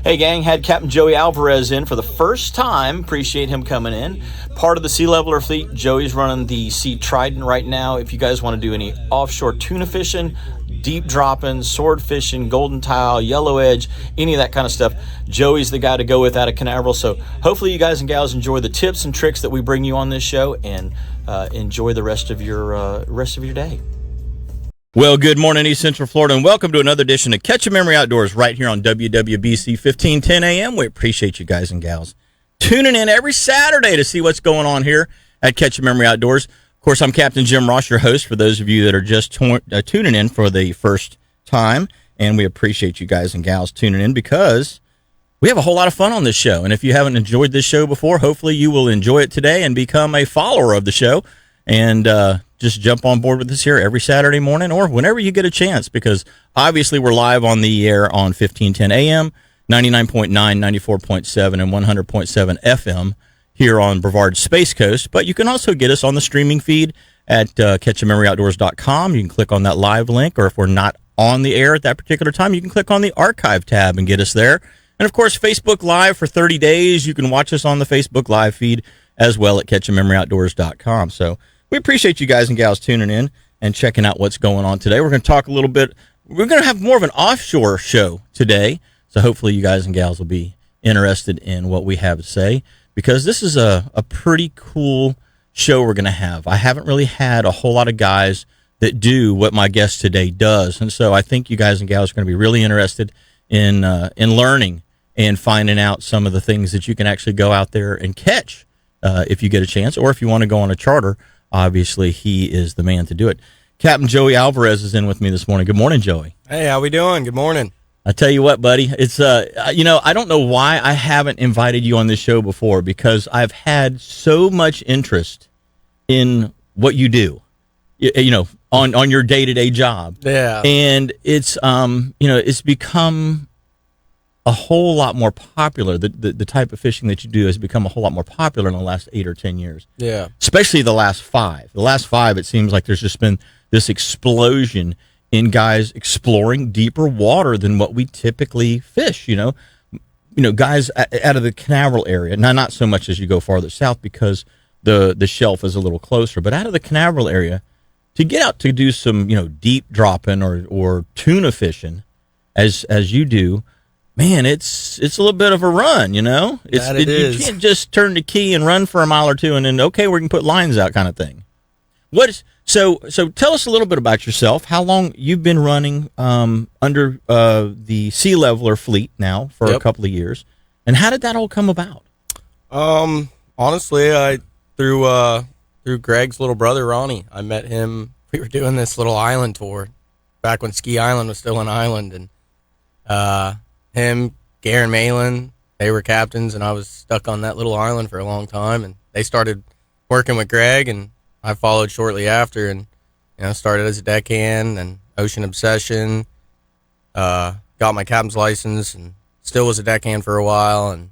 Hey gang, had Captain Joey Alvarez in for the first time. Appreciate him coming in. Part of the Sea Leveler fleet. Joey's running the Sea Trident right now. If you guys want to do any offshore tuna fishing, deep dropping, sword fishing, golden tile, yellow edge, any of that kind of stuff, Joey's the guy to go with out of Canaveral. So hopefully you guys and gals enjoy the tips and tricks that we bring you on this show, and enjoy the rest of your day. Well, good morning, East Central Florida, and welcome to another edition of Catch a Memory Outdoors right here on WWBC 1510 AM. We appreciate you guys and gals tuning in every Saturday to see what's going on here at Catch a Memory Outdoors. Of course, I'm Captain Jim Ross, your host, for those of you that are just tuning in for the first time, and we appreciate you guys and gals tuning in because we have a whole lot of fun on this show, and if you haven't enjoyed this show before, hopefully you will enjoy it today and become a follower of the show, and just jump on board with us here every Saturday morning or whenever you get a chance, because obviously we're live on the air on 1510 AM, 99.9, 94.7, and 100.7 FM here on Brevard Space Coast. But you can also get us on the streaming feed at catchamemoryoutdoors.com. You can click on that live link, or if we're not on the air at that particular time, you can click on the archive tab and get us there. And, of course, Facebook Live for 30 days. You can watch us on the Facebook Live feed as well at catchamemoryoutdoors.com. So we appreciate you guys and gals tuning in and checking out what's going on today. We're going to talk a little bit. We're going to have more of an offshore show today, so hopefully you guys and gals will be interested in what we have to say, because this is a pretty cool show we're going to have. I haven't really had a whole lot of guys that do what my guest today does, and so I think you guys and gals are going to be really interested in learning and finding out some of the things that you can actually go out there and catch if you get a chance, or if you want to go on a charter. Obviously, he is the man to do it. Captain Joey Alvarez is in with me this morning. Good morning, Joey. Hey, how we doing? Good morning. I tell you what, buddy, it's I don't know why I haven't invited you on this show before, because I've had so much interest in what you do, on your day-to-day job. Yeah. And it's it's become a whole lot more popular. The type of fishing that you do has become a whole lot more popular in the last 8 or 10 years. Yeah. Especially the last 5. The last 5, it seems like there's just been this explosion in guys exploring deeper water than what we typically fish, guys out of the Canaveral area. Now, not so much as you go farther south, because the shelf is a little closer, but out of the Canaveral area, to get out to do some, deep dropping or tuna fishing as you do, man, it's a little bit of a run, It is. You can't just turn the key and run for a mile or two and then, okay, we can put lines out kind of thing. So tell us a little bit about yourself, how long you've been running under the Sea Leveler fleet now for a couple of years, and how did that all come about? Honestly, through Greg's little brother, Ronnie. I met him. We were doing this little island tour back when Ski Island was still an island, and him, Garen Malin, they were captains, and I was stuck on that little island for a long time, and they started working with Greg, and I followed shortly after, and started as a deckhand and ocean obsession, got my captain's license, and still was a deckhand for a while, and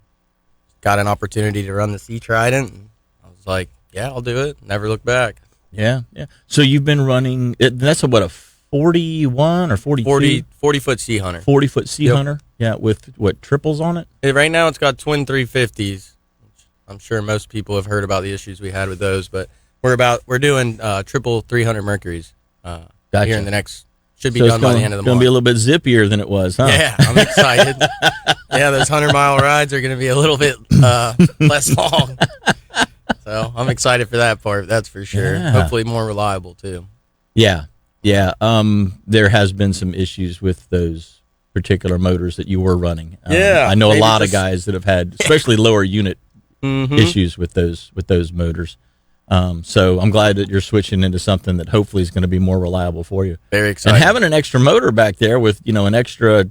got an opportunity to run the Sea Trident, and I was like, yeah, I'll do it. Never look back. Yeah. So you've been running, that's a 41 or 42? 40-foot Sea Hunter. 40-foot Sea Hunter? Yeah, with what, triples on it? Right now it's got twin 350s. I'm sure most people have heard about the issues we had with those, but we're doing triple 300 Mercuries here in the next, should be done by the end of the month. It's going to be a little bit zippier than it was, huh? Yeah, I'm excited. Yeah, those 100-mile rides are going to be a little bit less long. So I'm excited for that part, that's for sure. Yeah. Hopefully more reliable, too. Yeah. There has been some issues with those particular motors that you were running. I know a lot of guys that have had, especially lower unit issues with those motors. So I'm glad that you're switching into something that hopefully is going to be more reliable for you. Very excited. And having an extra motor back there with, an extra,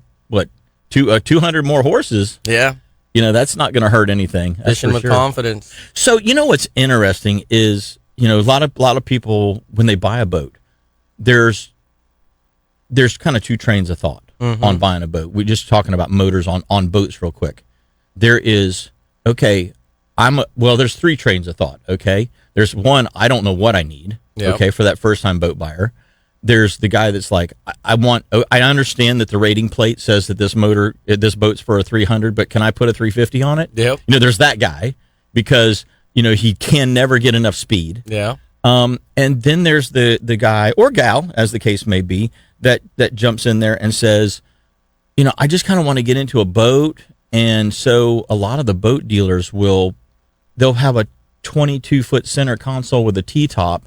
200 more horses. Yeah. That's not going to hurt anything. Fishing with confidence. So, what's interesting is, a lot of people, when they buy a boat, there's kind of two trains of thought on buying a boat. We're just talking about motors on boats real quick. There is, there's 3 trains of thought, okay? There's one, I don't know what I need, okay, for that first-time boat buyer. there's the guy that's like, I understand that the rating plate says that this boat's for a 300, but can I put a 350 on it? Yep. There's that guy because, he can never get enough speed. Yeah. And then there's the guy or gal, as the case may be, that jumps in there and says, I just kind of want to get into a boat. And so a lot of the boat dealers they'll have a 22-foot center console with a T-top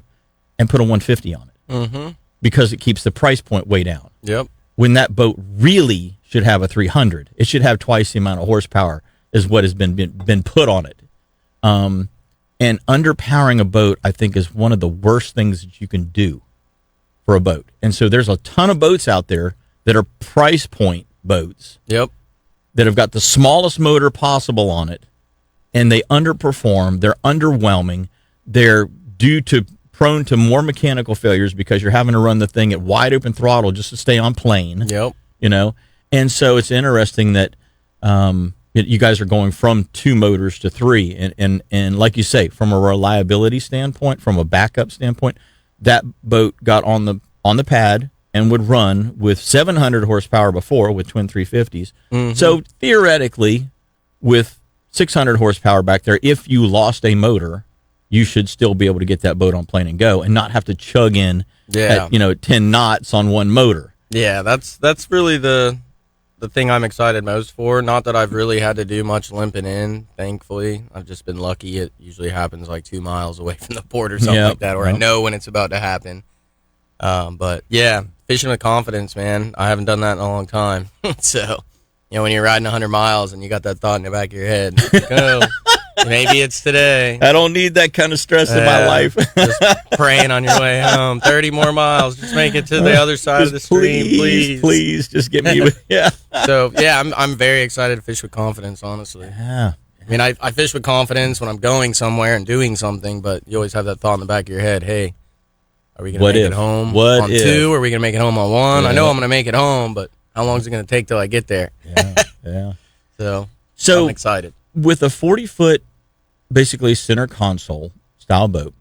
and put a 150 on it. Mm-hmm. Because it keeps the price point way down. Yep. When that boat really should have a 300. It should have twice the amount of horsepower is what has been put on it. And underpowering a boat, I think, is one of the worst things that you can do for a boat. And so there's a ton of boats out there that are price point boats. Yep. That have got the smallest motor possible on it, and they underperform. They're underwhelming. They're prone to more mechanical failures because you're having to run the thing at wide open throttle just to stay on plane. Yep. And so it's interesting that you guys are going from 2 motors to 3, and like you say, from a reliability standpoint, from a backup standpoint, that boat got on the pad and would run with 700 horsepower before with twin 350s. Mm-hmm. So theoretically, with 600 horsepower back there, if you lost a motor, you should still be able to get that boat on plane and go and not have to chug in at 10 knots on one motor. Yeah, that's really the thing I'm excited most for. Not that I've really had to do much limping in, thankfully. I've just been lucky. It usually happens like 2 miles away from the port or something like that, or I know when it's about to happen. But yeah, fishing with confidence, man. I haven't done that in a long time. So, when you're riding 100 miles and you got that thought in the back of your head, maybe it's today. I don't need that kind of stress in my life. Just praying on your way home. 30 more miles. Just make it to the other side of the stream, please. Please, just get me with, So, yeah, I'm very excited to fish with confidence, honestly. Yeah. I mean, I fish with confidence when I'm going somewhere and doing something, but you always have that thought in the back of your head, hey, are we going to make it home on 2? Or are we going to make it home on 1? I know I'm going to make it home, but how long is it going to take till I get there? Yeah. So I'm excited. With a 40-foot, basically center console style boat,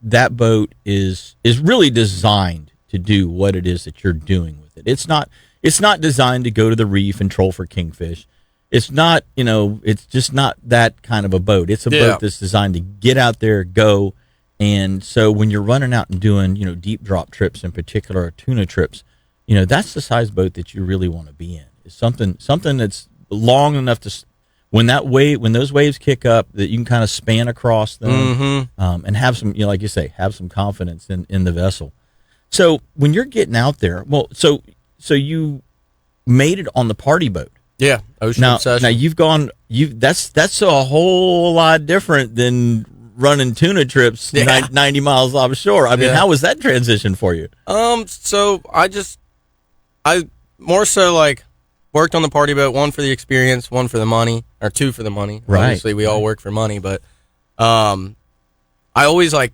that boat is really designed to do what it is that you're doing with it. It's not designed to go to the reef and troll for kingfish. It's not, it's just not that kind of a boat. It's a boat that's designed to get out there, go. And so when you're running out and doing, deep drop trips in particular, or tuna trips, that's the size boat that you really want to be in. It's something that's long enough to, when those waves kick up, that you can kind of span across them, and have some, like you say, have some confidence in the vessel. So when you're getting out there, so you made it on the party boat. Yeah, Ocean Obsession. Now that's a whole lot different than running tuna trips 90 miles offshore. I mean, how was that transition for you? So I more so like worked on the party boat, 1 for the experience, 1 for the money, or 2 for the money. Right. Obviously, we all work for money, but I always like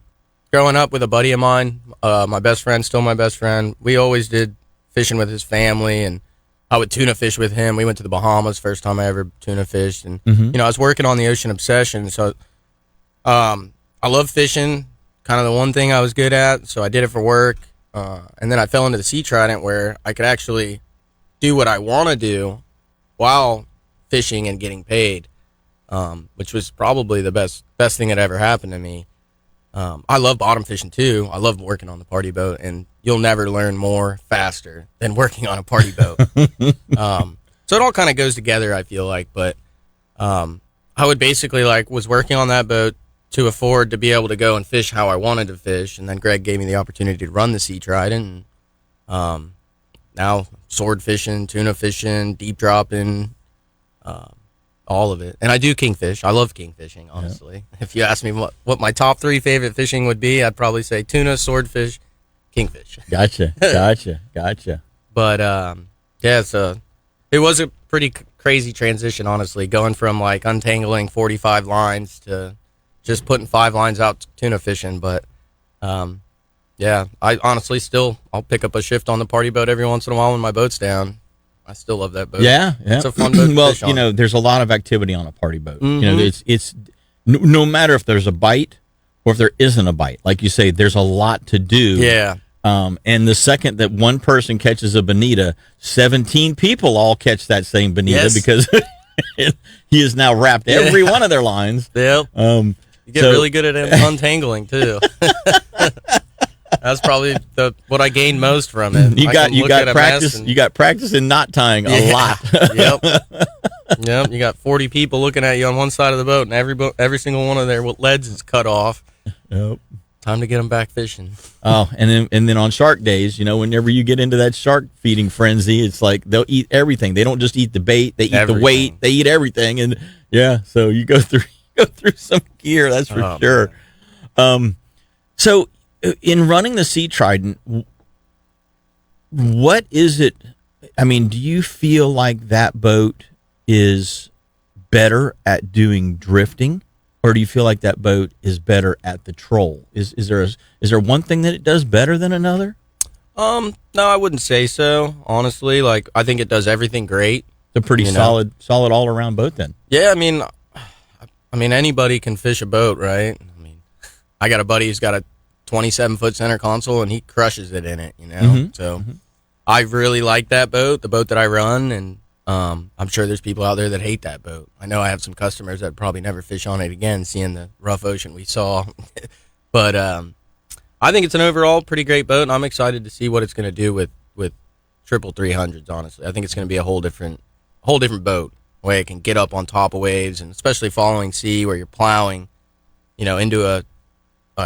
growing up with a buddy of mine, my best friend, still my best friend. We always did fishing with his family, and I would tuna fish with him. We went to the Bahamas first time I ever tuna fished, and I was working on the Ocean Obsession, so I love fishing, kind of the one thing I was good at, so I did it for work. And then I fell into the Sea Trident where I could actually do what I want to do while fishing and getting paid, which was probably the best thing that ever happened to me. I love bottom fishing too. I love working on the party boat, and you'll never learn more faster than working on a party boat. So it all kind of goes together, I feel like. But I would basically was working on that boat to afford to be able to go and fish how I wanted to fish, and then Greg gave me the opportunity to run the Sea Trident. And, now sword fishing, tuna fishing, deep dropping, all of it. And I do kingfish. I love kingfishing, honestly. Yeah. If you ask me what my top 3 favorite fishing would be, I'd probably say tuna, swordfish, kingfish. Gotcha. But it was a pretty crazy transition, honestly, going from untangling 45 lines to just putting 5 lines out tuna fishing. But yeah, I honestly I'll pick up a shift on the party boat every once in a while when my boat's down. I still love that boat. Yeah. It's a fun boat to fish on. There's a lot of activity on a party boat. It's no matter if there's a bite or if there isn't a bite. Like you say, there's a lot to do. Yeah. And the second that one person catches a bonita, 17 people all catch that same bonita because he has now wrapped every one of their lines. Yep. You get really good at untangling too. That's probably what I gained most from it. You got practice. You got practice in knot tying a lot. Yep. You got 40 people looking at you on one side of the boat, and every single one of their leads is cut off. Yep. Time to get them back fishing. Oh, and then on shark days, whenever you get into that shark feeding frenzy, it's like they'll eat everything. They don't just eat the bait; they eat the weight. They eat everything, and so you go through some gear. That's for sure. So, in running the Sea Trident, what is it? I mean, do you feel like that boat is better at doing drifting, or do you feel like that boat is better at the troll? Is there one thing that it does better than another? No, I wouldn't say so. Honestly, like I think it does everything great. It's a pretty solid all around boat then. Yeah, I mean anybody can fish a boat, right? I mean, I got a buddy who's got a 27-foot center console and he crushes it in it. So I really like that boat, the boat that I run, and I'm sure there's people out there that hate that boat. I know I have some customers that probably never fish on it again, seeing the rough ocean we saw. But I think it's an overall pretty great boat, and I'm excited to see what it's going to do with triple 300s. Honestly, I think it's going to be a whole different boat, where it can get up on top of waves, and especially following sea where you're plowing, into a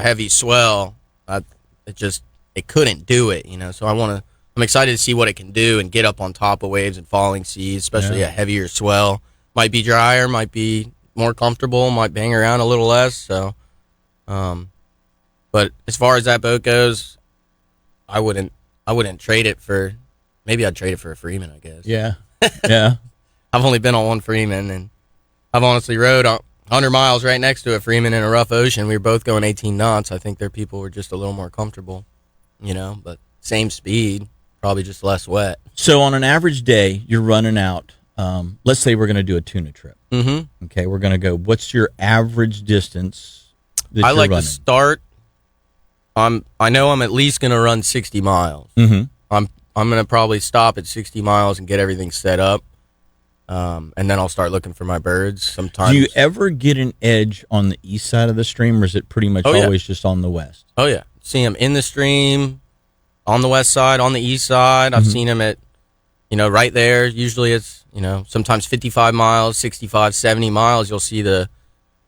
heavy swell. It couldn't do it, So I'm excited to see what it can do and get up on top of waves and falling seas, especially a heavier swell. Might be drier, might be more comfortable, might bang around a little less. So, but as far as that boat goes, I wouldn't trade it for. Maybe I'd trade it for a Freeman, I guess. Yeah, yeah. I've only been on one Freeman, and I've honestly rode 100 miles right next to a Freeman in a rough ocean. We were both going 18 knots. I think their people were just a little more comfortable, but same speed. Probably just less wet. So on an average day, you're running out. Let's say we're going to do a tuna trip. Mm-hmm. Okay, we're going to go. What's your average distance that I you're like running? to start. I know I'm at least going to run 60 miles. Mm-hmm. I'm going to probably stop at 60 miles and get everything set up, and then I'll start looking for my birds. Sometimes. Do you ever get an edge on the east side of the stream, or is it pretty much always just on the west? Oh yeah, see them in the stream. On the west side, on the east side, I've seen them at, right there. Usually it's, sometimes 55 miles, 65, 70 miles. You'll see the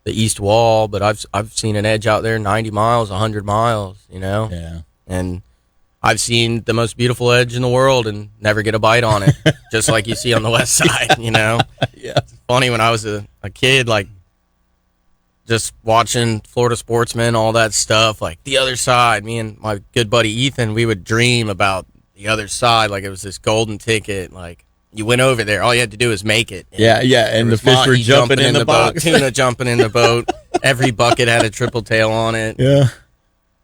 east wall, but I've seen an edge out there 90 miles, 100 miles, Yeah. And I've seen the most beautiful edge in the world and never get a bite on it, just like you see on the west side, Yeah. It's funny when I was a kid, like, just watching Florida Sportsman, all that stuff, like the other side. Me and my good buddy Ethan, we would dream about the other side, like it was this golden ticket. Like you went over there, all you had to do was make it. Yeah, and the fish were jumping in the box. Boat, tuna jumping in the boat. Every bucket had a triple tail on it. Yeah.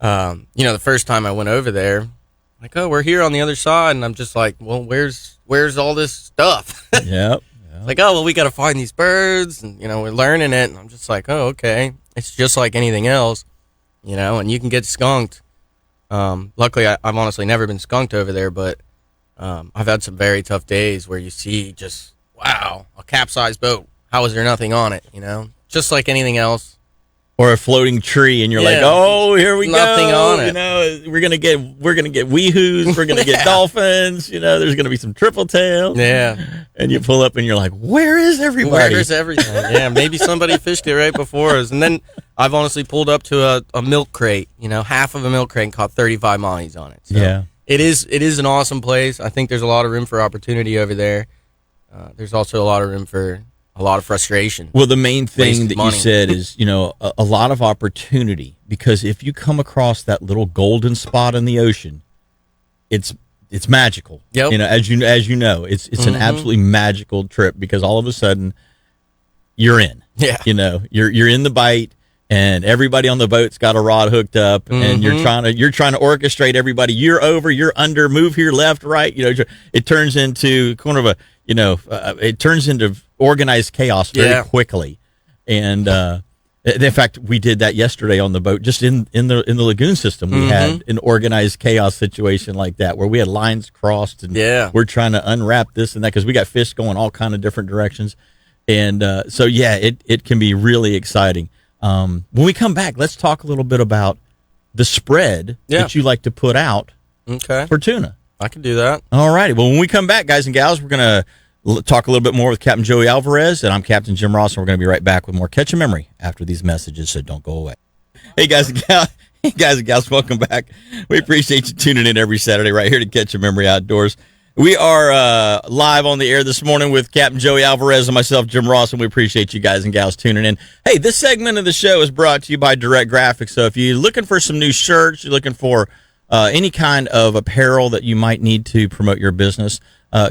The first time I went over there, like, oh, we're here on the other side, and I'm just like, well, where's all this stuff? Yep. Like, oh, well, we got to find these birds, and, we're learning it, and I'm just like, oh, okay. It's just like anything else, and you can get skunked. Luckily, I've honestly never been skunked over there, but I've had some very tough days where you see just, wow, a capsized boat. How is there nothing on it, Just like anything else. Or a floating tree, and you're like, oh, here we nothing go. Nothing on it. We're gonna get weehoos. We're gonna get dolphins. There's gonna be some triple tails. Yeah. And you pull up, and you're like, where is everybody? Where's everything? Yeah, maybe somebody fished it right before us. And then I've honestly pulled up to a milk crate, half of a milk crate, and caught 35 mollies on it. So yeah. It is an awesome place. I think there's a lot of room for opportunity over there. There's also a lot of room for a lot of frustration. Well, the main thing that money. you said is, a lot of opportunity, because if you come across that little golden spot in the ocean, it's magical. Yep. As you know, it's an absolutely magical trip, because all of a sudden you're in. Yeah. You're in the bite, and everybody on the boat's got a rod hooked up, and you're trying to orchestrate everybody. You're over, you're under, move here, left, right. It turns into kind of a, it turns into organized chaos very quickly, and In fact, we did that yesterday on the boat, just in the lagoon system. We had an organized chaos situation like that where we had lines crossed and we're trying to unwrap this and that because we got fish going all kind of different directions. And so, it can be really exciting. When we come back, let's talk a little bit about the spread that you like to put out for tuna. I can do that. All righty. Well, when we come back, guys and gals, we're going to talk a little bit more with Captain Joey Alvarez, and I'm Captain Jim Ross, and we're going to be right back with more Catch a Memory after these messages, so don't go away. Hey, guys and gals, welcome back. We appreciate you tuning in every Saturday right here to Catch a Memory Outdoors. We are live on the air this morning with Captain Joey Alvarez and myself, Jim Ross, and we appreciate you guys and gals tuning in. Hey, this segment of the show is brought to you by Direct Graphics, so if you're looking for some new shirts, you're looking for any kind of apparel that you might need to promote your business,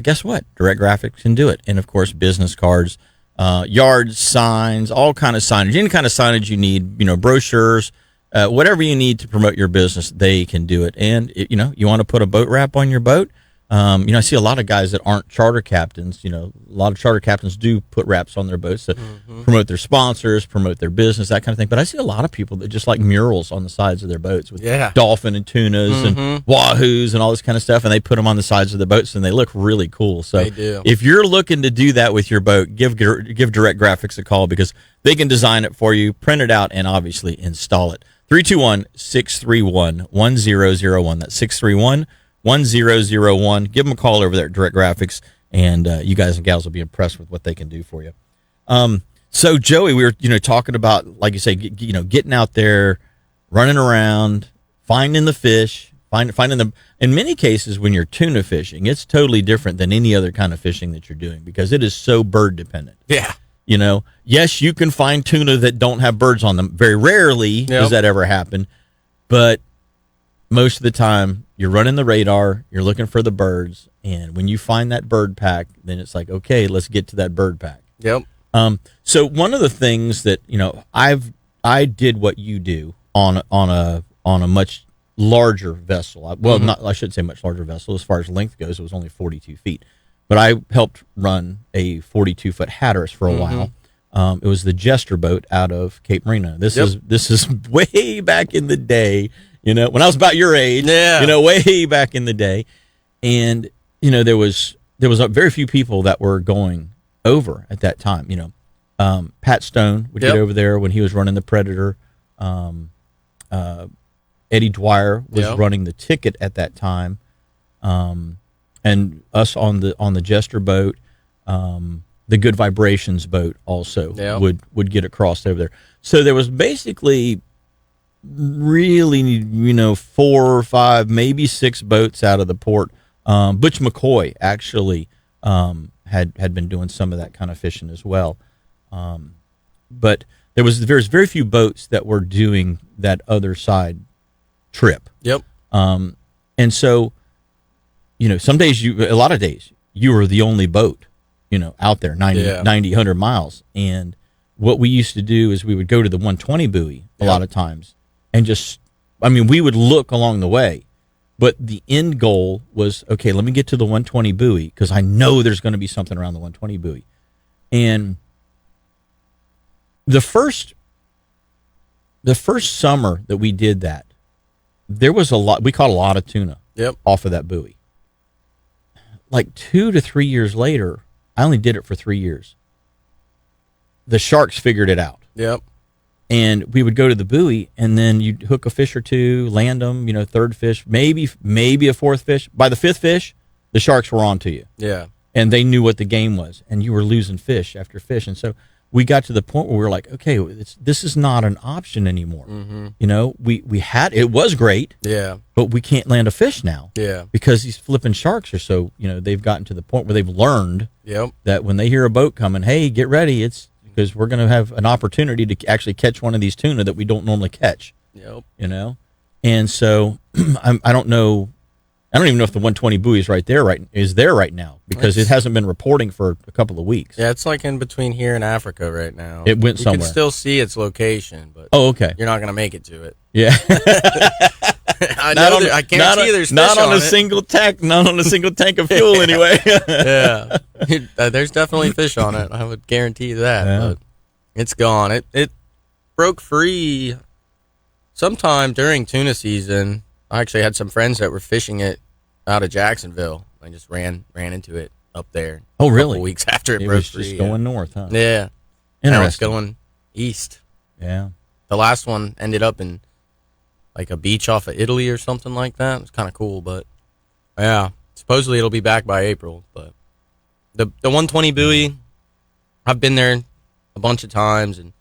guess what? Direct Graphics can do it. And, of course, business cards, yards, signs, all kind of signage. Any kind of signage you need, brochures, whatever you need to promote your business, they can do it. And, you want to put a boat wrap on your boat? I see a lot of guys that aren't charter captains. A lot of charter captains do put wraps on their boats to promote their sponsors, promote their business, that kind of thing. But I see a lot of people that just like murals on the sides of their boats with dolphin and tunas and wahoos and all this kind of stuff, and they put them on the sides of the boats, and they look really cool. So if you're looking to do that with your boat, give Direct Graphics a call because they can design it for you, print it out, and obviously install it. 321-631-1001. That's 631-1001. Give them a call over there at Direct Graphics, and you guys and gals will be impressed with what they can do for you. So, Joey, we were talking about, like you say, getting out there, running around, finding the fish, finding them. In many cases, when you're tuna fishing, it's totally different than any other kind of fishing that you're doing because it is so bird dependent. Yeah. Yes, you can find tuna that don't have birds on them. Very rarely does that ever happen, but most of the time, you're running the radar, you're looking for the birds, and when you find that bird pack, then it's like, okay, let's get to that bird pack. Yep. So one of the things that I did what you do on a much larger vessel. I shouldn't say much larger vessel as far as length goes. It was only 42 feet, but I helped run a 42-foot Hatteras for a while. It was the Jester boat out of Cape Marina. This is way back in the day. When I was about your age, way back in the day, and there was very few people that were going over at that time. Pat Stone would get over there when he was running the Predator. Eddie Dwyer was running the Ticket at that time, and us on the Jester boat, the Good Vibrations boat also would get across over there. So there was basically really 4 or 5, maybe 6 boats out of the port. Butch McCoy actually had been doing some of that kind of fishing as well, but there's very few boats that were doing that other side trip. And so some days a lot of days you were the only boat out there 90 100 miles. And what we used to do is we would go to the 120 buoy a lot of times. And we would look along the way, but the end goal was, okay, let me get to the 120 buoy because I know there's going to be something around the 120 buoy. And the first summer that we did that, there was we caught a lot of tuna off of that buoy. Like 2 to 3 years later, I only did it for 3 years. The sharks figured it out. And we would go to the buoy, and then you'd hook a fish or two, land them, third fish, maybe a fourth fish. By the fifth fish, the sharks were on to you. And they knew what the game was, and you were losing fish after fish. And so we got to the point where we were like, okay, this is not an option anymore. We had, it was great, but we can't land a fish now. Because these flipping sharks are so, they've gotten to the point where they've learned that when they hear a boat coming, hey, get ready, it's because we're going to have an opportunity to actually catch one of these tuna that we don't normally catch. And so I don't know. I don't even know if the 120 buoy is there right now because it hasn't been reporting for a couple of weeks. Yeah, it's like in between here and Africa right now. It went somewhere. You can still see its location, but you're not going to make it to it. Yeah. I guarantee there's fish not on a it. Single tank, not on a single tank of fuel anyway. There's definitely fish on it. I would guarantee that. But it's gone. broke free sometime during tuna season. I actually had some friends that were fishing it out of Jacksonville. I just ran into it up there. Oh, A really? couple weeks after it It broke was free. just going north, huh? Yeah. Now it's Interesting. going east. Yeah. The last one ended up in like a beach off of Italy or something like that. It was kind of cool, but yeah, supposedly it'll be back by April. But the 120 buoy, I've been there a bunch of times, and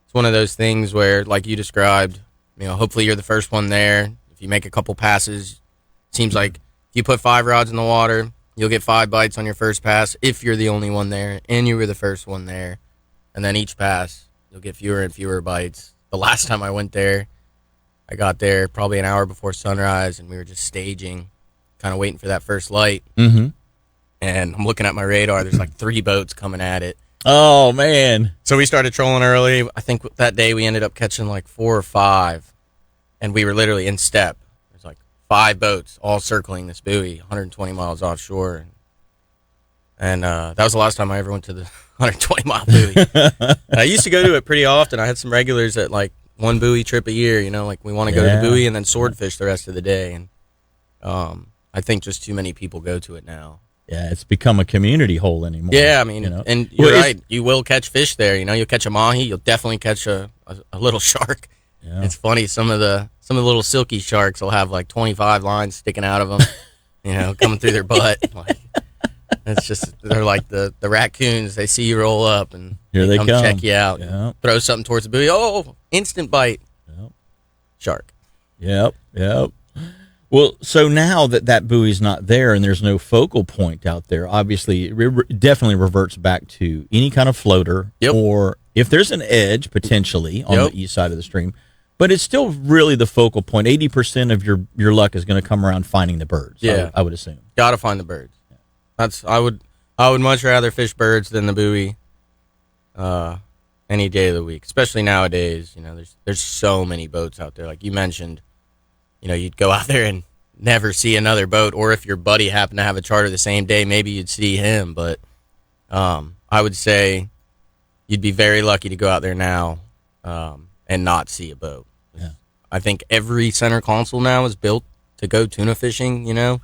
it's one of those things where, like you described, hopefully you're the first one there. If you make a couple passes, seems like if you put 5 rods in the water, you'll get 5 bites on your first pass if you're the only one there and you were the first one there. And then each pass, you'll get fewer and fewer bites. The last time I went there, I got there probably an hour before sunrise, and we were just staging, kind of waiting for that first light. Mm-hmm. And I'm looking at my radar. There's like 3 boats coming at it. Oh, man. So we started trolling early. I think that day we ended up catching like 4 or 5, and we were literally in step. There's like 5 boats all circling this buoy, 120 miles offshore. And that was the last time I ever went to the 120-mile buoy. I used to go to it pretty often. I had some regulars at like one buoy trip a year, like we want to go to the buoy and then swordfish the rest of the day. And I think just too many people go to it now. Yeah, it's become a community hole anymore. Yeah, I mean, and you're right. You will catch fish there. You'll catch a mahi. You'll definitely catch a little shark. Yeah. It's funny. Some of the little silky sharks will have like 25 lines sticking out of them, coming through their butt. Like, it's just, they're like the raccoons. They see you roll up and Here they come come. check you out. Yep. Throw something towards the buoy. Oh, instant bite. Yep. Shark. Yep. Well, so now that buoy's not there and there's no focal point out there, obviously it definitely reverts back to any kind of floater. Yep. Or if there's an edge potentially on Yep. the east side of the stream, but it's still really the focal point. 80% of your luck is going to come around finding the birds. Yeah. I would assume. Got to find the birds. I would much rather fish birds than the buoy any day of the week, especially nowadays. There's so many boats out there. Like you mentioned, you'd go out there and never see another boat, or if your buddy happened to have a charter the same day, maybe you'd see him. But I would say you'd be very lucky to go out there now and not see a boat. Yeah. I think every center console now is built to go tuna fishing,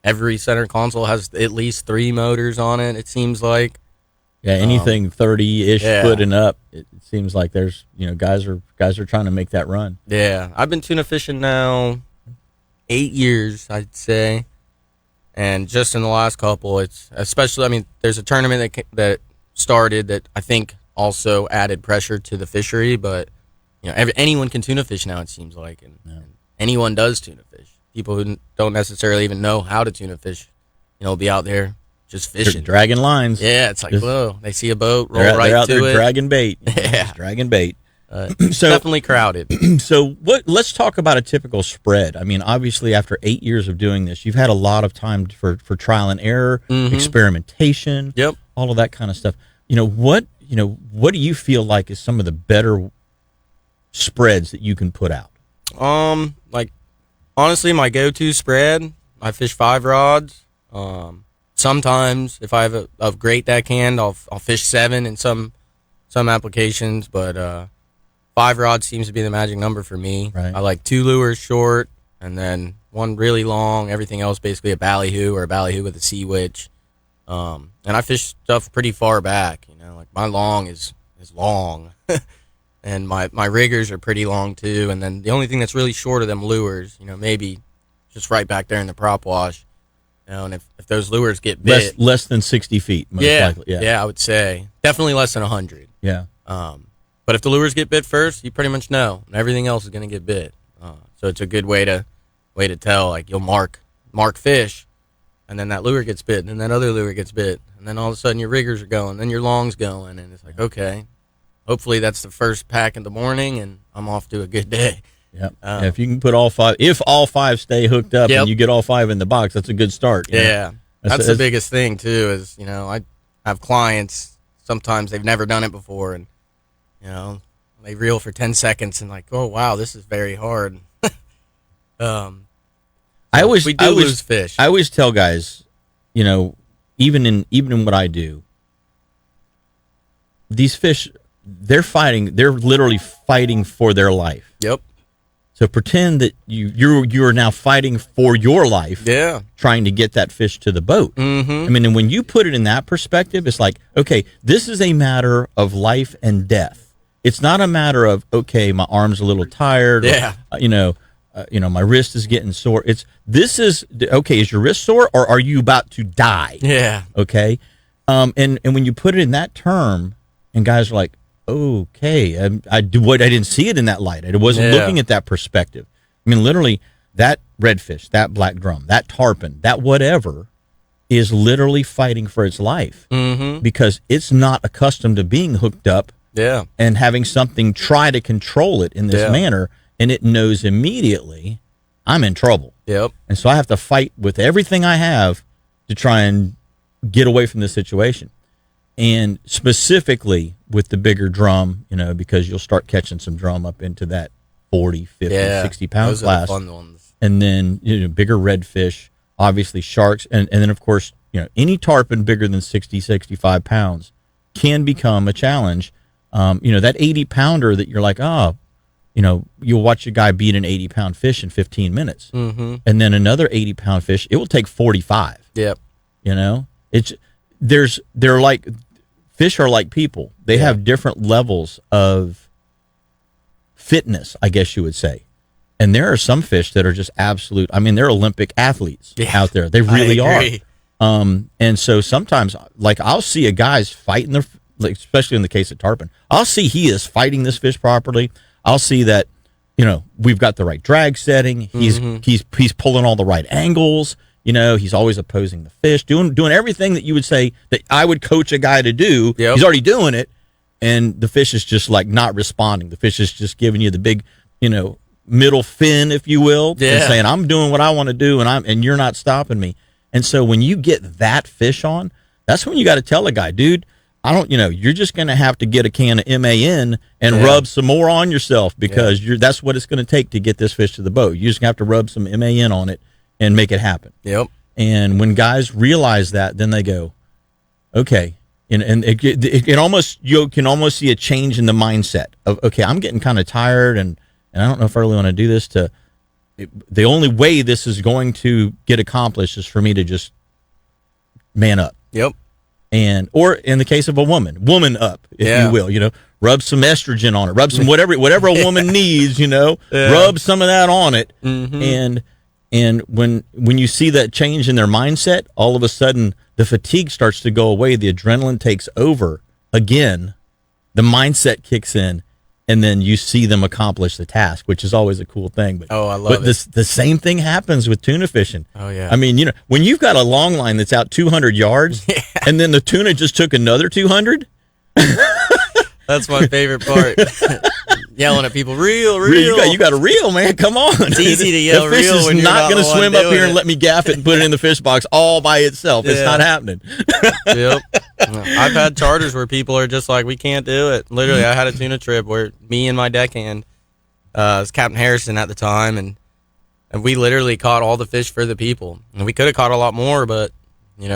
Every center console has at least 3 motors on it, it seems like. Yeah, anything 30-ish yeah. foot and up, it seems like there's guys are trying to make that run. Yeah, I've been tuna fishing now 8 years, I'd say, and just in the last couple, it's especially. I mean, there's a tournament that started that I think also added pressure to the fishery, but anyone can tuna fish now. It seems like, and anyone does tuna fish. People who don't necessarily even know how to tuna fish, will be out there just fishing, dragging lines. Yeah, it's like, whoa, they see a boat, roll They're right out to there it. dragging bait. Yeah. Just dragging bait. So definitely crowded. So let's talk about a typical spread. I mean, obviously, after 8 years of doing this, you've had a lot of time for trial and error, experimentation, Yep. all of that kind of stuff. What do you feel like is some of the better spreads that you can put out? Like honestly, my go-to spread, I fish 5 rods. Sometimes if I have a great deckhand, I'll fish 7 in some applications, but 5 rods seems to be the magic number for me. Right. I like 2 lures short, and then 1 really long. Everything else basically a ballyhoo or a ballyhoo with a sea witch. And I fish stuff pretty far back. Like my long is long, and my riggers are pretty long too. And then the only thing that's really short of them lures, maybe just right back there in the prop wash. And if those lures get bit, Less than 60 feet, most likely. yeah, I would say definitely less than 100. Yeah. But if the lures get bit first, you pretty much know, and everything else is going to get bit. So it's a good way to tell. Like you'll mark fish, and then that lure gets bit, and then that other lure gets bit, and then all of a sudden your riggers are going, then your long's going, and it's like, okay, hopefully that's the first pack in the morning, and I'm off to a good day. Yep. If you can put all 5, if all 5 stay hooked up and you get all 5 in the box, that's a good start. Yeah. That's the biggest thing too, is, I have clients, sometimes they've never done it before, and, they reel for 10 seconds and like, oh, wow, this is very hard. I always lose fish. I always tell guys, even in what I do, these fish, they're literally fighting for their life. Yep. So pretend that you're now fighting for your life, trying to get that fish to the boat. Mm-hmm. I mean, and when you put it in that perspective, it's like, okay, this is a matter of life and death. It's not a matter of, okay, my arm's a little tired. Yeah. Or, my wrist is getting sore. This is okay. Is your wrist sore, or are you about to die? Yeah. Okay. And when you put it in that term, and guys are like, okay, I didn't see it in that light. I wasn't looking at that perspective. I mean, literally, that redfish, that black drum, that tarpon, that whatever, is literally fighting for its life because it's not accustomed to being hooked up and having something try to control it in this manner, and it knows immediately, I'm in trouble. Yep. And so I have to fight with everything I have to try and get away from this situation. And specifically with the bigger drum, because you'll start catching some drum up into that 40, 50, 60-pound class. Those are the fun ones. And then, bigger redfish, obviously sharks. And then, of course, any tarpon bigger than 60, 65 pounds can become a challenge. That 80-pounder that you're like, you'll watch a guy beat an 80-pound fish in 15 minutes. Mm-hmm. And then another 80-pound fish, it will take 45. Yep. They're like, fish are like people. They have different levels of fitness, I guess you would say. And there are some fish that are just absolute. I mean, they're Olympic athletes out there. They really are. And so sometimes, like, I'll see a guy's fighting especially in the case of tarpon, I'll see he is fighting this fish properly. I'll see that, we've got the right drag setting. He's pulling all the right angles. He's always opposing the fish, doing everything that you would say that I would coach a guy to do. Yep. He's already doing it, and the fish is just like not responding. The fish is just giving you the big, middle fin, if you will, and saying, I'm doing what I want to do, and you're not stopping me. And so when you get that fish on, that's when you got to tell a guy, dude, you're just going to have to get a can of MAN and rub some more on yourself because that's what it's going to take to get this fish to the boat. You're just going to have to rub some MAN on it and make it happen. Yep. And when guys realize that, then they go, okay. And it almost, you can almost see a change in the mindset of, okay, I'm getting kind of tired and I don't know if I really want to do this. The only way this is going to get accomplished is for me to just man up. Yep. Or in the case of a woman up, if you will, rub some estrogen on it, rub some whatever a woman needs, rub some of that on it. Mm-hmm. And when you see that change in their mindset, all of a sudden the fatigue starts to go away, the adrenaline takes over again, the mindset kicks in, and then you see them accomplish the task, which is always a cool thing. But, I love it. But the same thing happens with tuna fishing. Oh, yeah. I mean, when you've got a long line that's out 200 yards, and then the tuna just took another 200. That's my favorite part. Yelling at people, reel. You got a reel, man. Come on. It's easy to yell the fish reel is when you're not going to swim up here it. and let me gaff it and put it in the fish box all by itself. It's not happening. Yep. I've had charters where people are just like, we can't do it. Literally, I had a tuna trip where me and my deckhand, was Captain Harrison at the time, and we literally caught all the fish for the people. And we could have caught a lot more, but, we're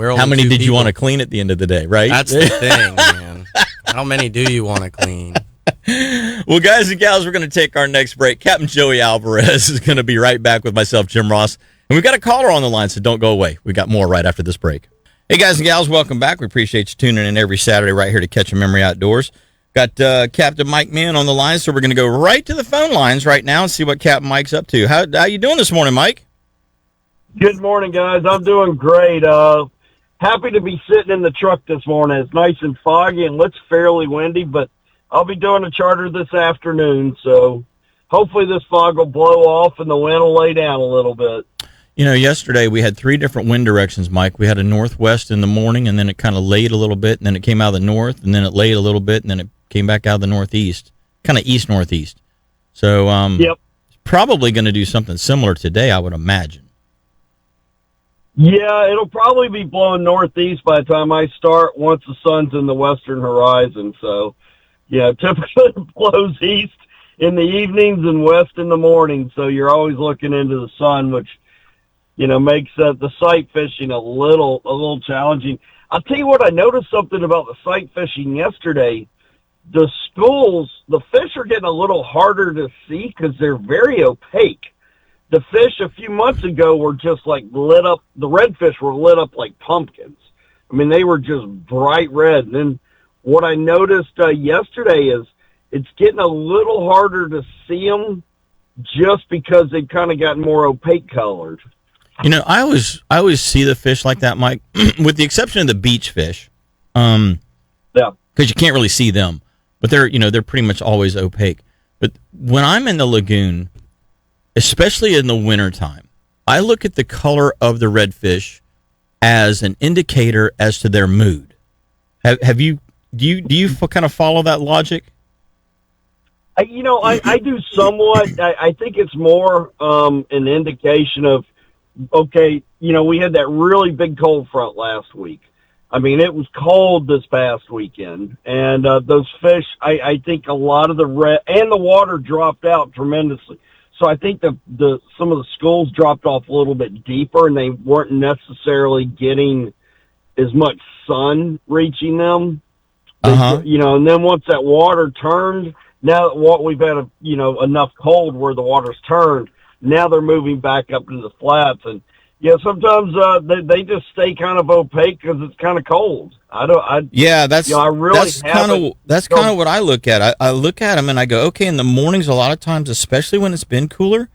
only How many two did you people. want to clean at the end of the day, right? That's the thing, man. How many do you want to clean? Well, guys and gals, we're going to take our next break. Captain Joey Alvarez is going to be right back with myself, Jim Ross. And we've got a caller on the line, so don't go away. We got more right after this break. Hey, guys and gals, welcome back. We appreciate you tuning in every Saturday right here to Catch a Memory Outdoors. Got Captain Mike Mann on the line, so we're going to go right to the phone lines right now and see what Captain Mike's up to. How you doing this morning, Mike? Good morning, guys. I'm doing great. Happy to be sitting in the truck this morning. It's nice and foggy and looks fairly windy, but I'll be doing a charter this afternoon, so hopefully this fog will blow off and the wind will lay down a little bit. Yesterday we had 3 different wind directions, Mike. We had a northwest in the morning, and then it kind of laid a little bit, and then it came out of the north, and then it laid a little bit, and then it came back out of the northeast, kind of east-northeast. So yep. It's probably going to do something similar today, I would imagine. Yeah, it'll probably be blowing northeast by the time I start once the sun's in the western horizon. So, yeah, typically it blows east in the evenings and west in the morning. So you're always looking into the sun, which, makes the sight fishing a little challenging. I'll tell you what, I noticed something about the sight fishing yesterday. the schools, the fish are getting a little harder to see because they're very opaque. The fish a few months ago were just like lit up. The redfish were lit up like pumpkins. I mean, they were just bright red. And then what I noticed yesterday is it's getting a little harder to see them just because they've kind of gotten more opaque colored. You know, I always see the fish like that, Mike, with the exception of the beach fish. Yeah. Because you can't really see them, but they're pretty much always opaque. But when I'm in the lagoon, especially in the wintertime, I look at the color of the redfish as an indicator as to their mood. Do you kind of follow that logic? I do somewhat. I think it's more an indication of, okay, we had that really big cold front last week. I mean, it was cold this past weekend, and those fish, I think a lot of the red and the water dropped out tremendously. So I think some of the schools dropped off a little bit deeper, and they weren't necessarily getting as much sun reaching them. Uh-huh. And then once that water turned, now that we've had enough cold where the water's turned, now they're moving back up into the flats, and sometimes they just stay kind of opaque because it's kind of cold. That's kind of what I look at. I look at them and I go, okay. In the mornings, a lot of times, especially when it's been cooler,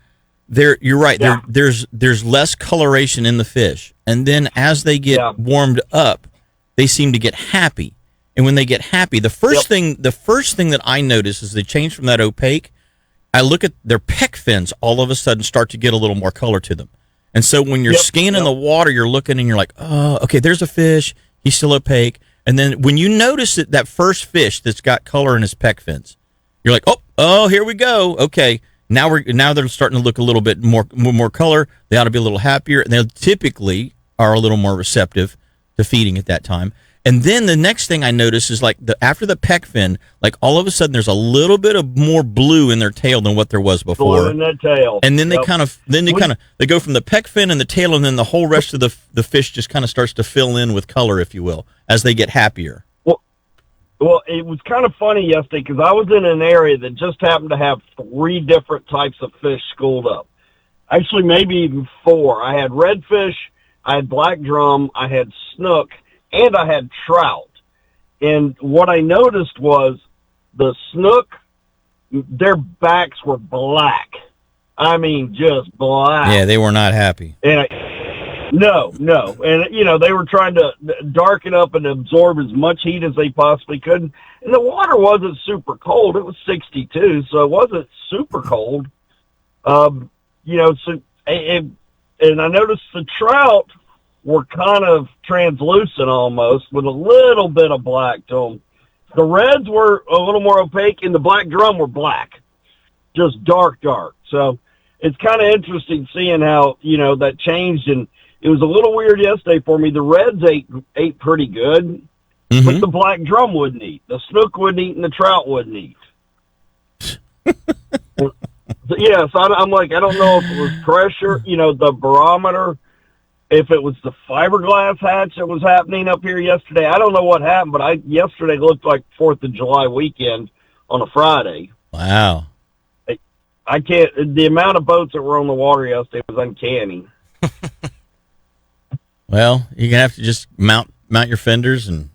you're right. Yeah. There's less coloration in the fish, and then as they get warmed up, they seem to get happy. And when they get happy, the first thing that I notice is they change from that opaque. I look at their pec fins. All of a sudden, start to get a little more color to them. And so when you're scanning the water, you're looking and you're like, oh, okay, there's a fish. He's still opaque. And then when you notice that first fish that's got color in his pec fins, you're like, oh, here we go. Okay, now they're starting to look a little bit more color. They ought to be a little happier, and they typically are a little more receptive to feeding at that time. And then the next thing I notice is like after the pec fin, like all of a sudden there's a little bit of more blue in their tail than what there was before. Blue in that tail. And then they go from the pec fin and the tail, and then the whole rest of the fish just kind of starts to fill in with color, if you will, as they get happier. Well, it was kind of funny yesterday because I was in an area that just happened to have 3 different types of fish schooled up. Actually, maybe even 4. I had redfish, I had black drum, I had snook, and I had trout. And what I noticed was the snook, their backs were black. I mean, just black. Yeah, they were not happy. And no. And, they were trying to darken up and absorb as much heat as they possibly could. And the water wasn't super cold. It was 62, so it wasn't super cold. And I noticed the trout were kind of translucent almost, with a little bit of black to them. The reds were a little more opaque, and the black drum were black, just dark. So it's kind of interesting seeing how, that changed, and it was a little weird yesterday for me. The reds ate pretty good, but the black drum wouldn't eat. The snook wouldn't eat, and the trout wouldn't eat. So I'm like, I don't know if it was pressure, the barometer, if it was the fiberglass hatch that was happening up here yesterday. I don't know what happened, but yesterday looked like 4th of July weekend on a Friday. Wow. I can't, the amount of boats that were on the water yesterday was uncanny. Well, you're going to have to just mount your fenders and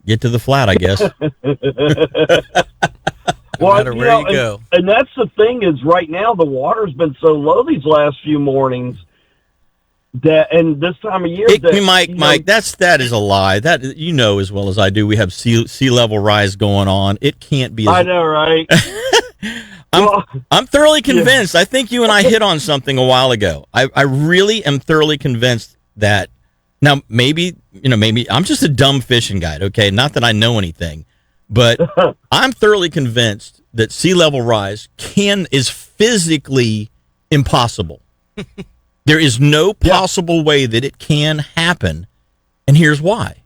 get to the flat, I guess. No matter where you go. And that's the thing is right now the water's been so low these last few mornings and this time of year, Mike, that is a lie. That as well as I do, we have sea level rise going on. It can't be. I know, right? I'm thoroughly convinced. I think you and I hit on something a while ago. I really am thoroughly convinced that. Now, maybe I'm just a dumb fishing guide. Okay, not that I know anything, but I'm thoroughly convinced that sea level rise is physically impossible. There is no possible way that it can happen, and here's why.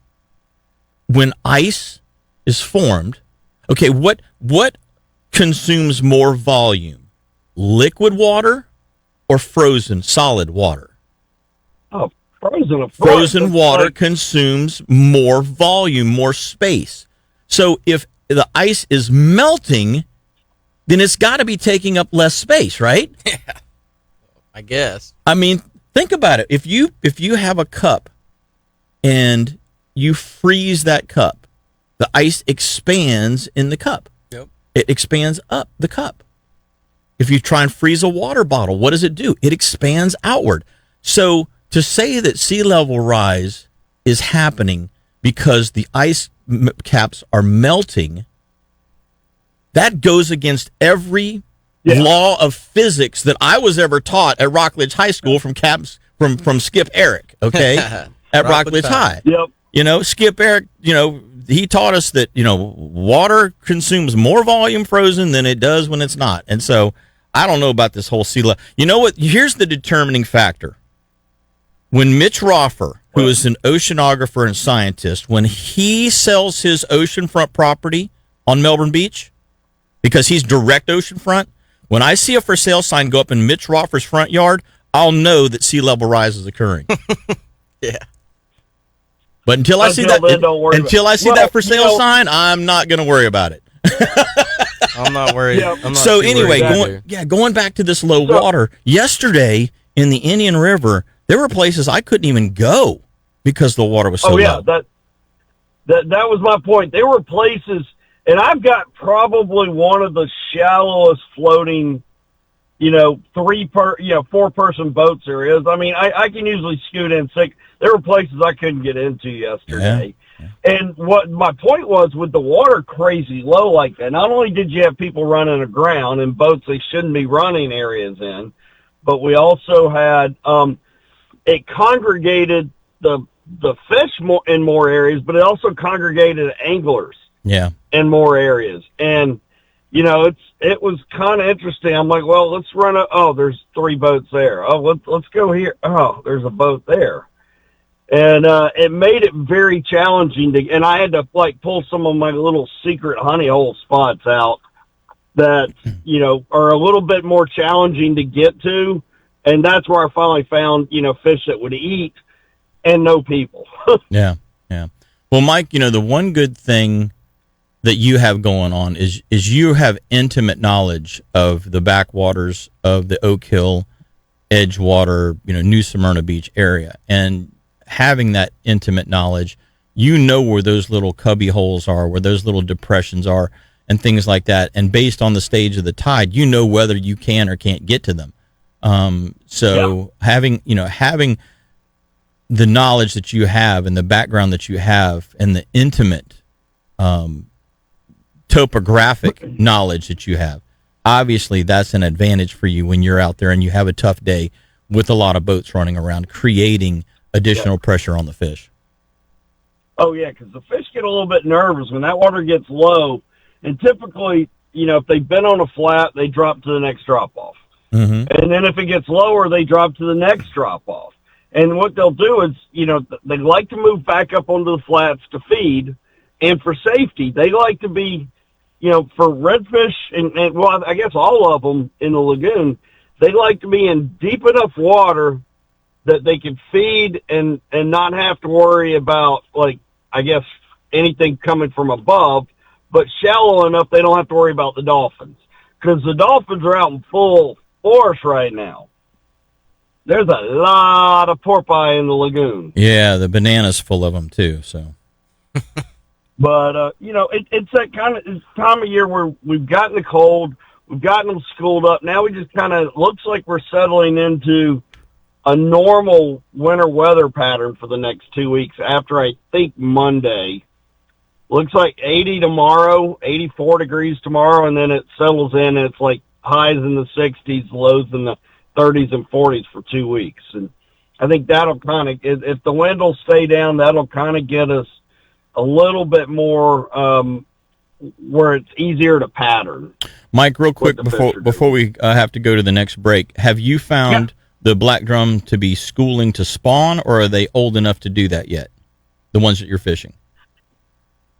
When ice is formed, okay, what consumes more volume? Liquid water or frozen solid water? Oh, frozen. Frozen water consumes more volume, more space. So if the ice is melting, then it's got to be taking up less space, right? Yeah, I guess. I mean, think about it. If you have a cup and you freeze that cup, the ice expands in the cup. Yep. It expands up the cup. If you try and freeze a water bottle, what does it do? It expands outward. So to say that sea level rise is happening because the ice caps are melting, that goes against every law of physics that I was ever taught at Rockledge High School from Skip Eric, okay, at Rockledge High. Yep. You know, Skip Eric, you know, he taught us that, you know, water consumes more volume frozen than it does when it's not. And so I don't know about this whole sea level. You know what? Here's the determining factor. When Mitch Roffer, who is an oceanographer and scientist, when he sells his oceanfront property on Melbourne Beach, because he's direct oceanfront, when I see a for sale sign go up in Mitch Roffer's front yard, I'll know that sea level rise is occurring. Yeah. But until I see that, that for sale sign, I'm not going to worry about it. I'm not worried. Yeah. I'm not So too anyway, worried going back to this low water, yesterday in the Indian River, there were places I couldn't even go because the water was so low. That was my point. There were places, and I've got probably one of the shallowest floating, you know, 4-person boats there is. I mean, I can usually scoot in six. There were places I couldn't get into yesterday. Yeah. And what my point was, with the water crazy low like that, not only did you have people running aground in boats they shouldn't be running areas in, but we also had it congregated the fish in more areas, but it also congregated anglers in more areas. And you know, it was kind of interesting. I'm like, well, let's run there's 3 boats there. Oh, let's go here. Oh, there's a boat there. And it made it very challenging and I had to like pull some of my little secret honey hole spots out that, you know, are a little bit more challenging to get to. And that's where I finally found, you know, fish that would eat and no people. Yeah. Well, Mike, you know, the one good thing that you have going on is you have intimate knowledge of the backwaters of the Oak Hill, Edgewater, you know, New Smyrna Beach area. And having that intimate knowledge, you know where those little cubby holes are, where those little depressions are, and things like that. And based on the stage of the tide, you know whether you can or can't get to them. Having the knowledge that you have and the background that you have and the intimate topographic knowledge that you have, obviously that's an advantage for you when you're out there and you have a tough day with a lot of boats running around, creating additional pressure on the fish. Oh, yeah, because the fish get a little bit nervous when that water gets low. And typically, you know, if they've been on a flat, they drop to the next drop-off. Mm-hmm. And then if it gets lower, they drop to the next drop-off. And what they'll do is, you know, they like to move back up onto the flats to feed. And for safety, they like to be, you know, for redfish and well, I guess all of them in the lagoon, they like to be in deep enough water that they can feed and not have to worry about, like, I guess, anything coming from above, but shallow enough they don't have to worry about the dolphins. Because the dolphins are out in full force right now. There's a lot of porpoise in the lagoon. Yeah, the banana's full of them, too, so. But, you know, it's that kind of time of year where we've gotten the cold, we've gotten them schooled up. Now we just kind of, looks like we're settling into a normal winter weather pattern for the next 2 weeks after, I think, Monday. Looks like 80 tomorrow, 84 degrees tomorrow, and then it settles in and it's like highs in the 60s, lows in the 30s and 40s for 2 weeks. And I think that'll kind of, if the wind will stay down, that'll kind of get us a little bit more where it's easier to pattern. Mike, real quick before we have to go to the next break, have you found the black drum to be schooling to spawn, or are they old enough to do that yet? The ones that you're fishing?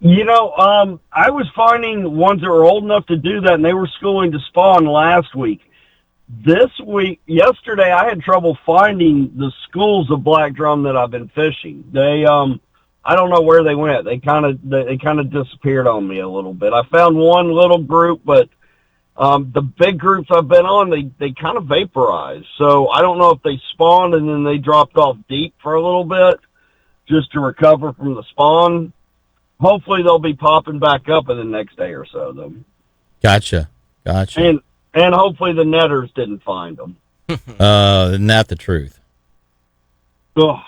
You know, I was finding ones that were old enough to do that, and they were schooling to spawn last week. This week, yesterday, I had trouble finding the schools of black drum that I've been fishing. I don't know where they went. They kind of disappeared on me a little bit. I found one little group, but the big groups I've been on, they kind of vaporized. So I don't know if they spawned and then they dropped off deep for a little bit just to recover from the spawn. Hopefully they'll be popping back up in the next day or so, though. Gotcha. And hopefully the netters didn't find them. Isn't that the truth? Ugh.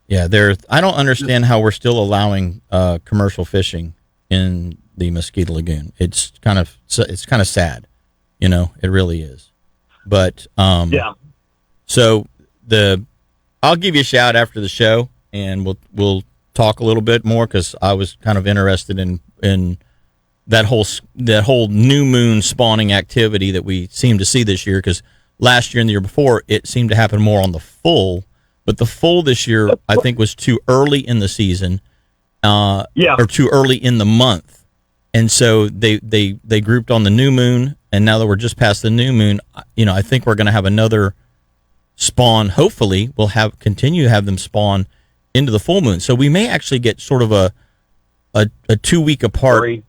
Yeah, I don't understand how we're still allowing commercial fishing in the Mosquito Lagoon. It's kind of sad, it really is. But Yeah. So I'll give you a shout after the show, and we'll talk a little bit more because I was kind of interested in that whole new moon spawning activity that we seem to see this year. Because last year and the year before, it seemed to happen more on the full. But the full this year, I think, was too early in the season, or too early in the month, and so they grouped on the new moon. And now that we're just past the new moon, I think we're going to have another spawn. Hopefully, we'll continue to have them spawn into the full moon. So we may actually get sort of a 2 week apart,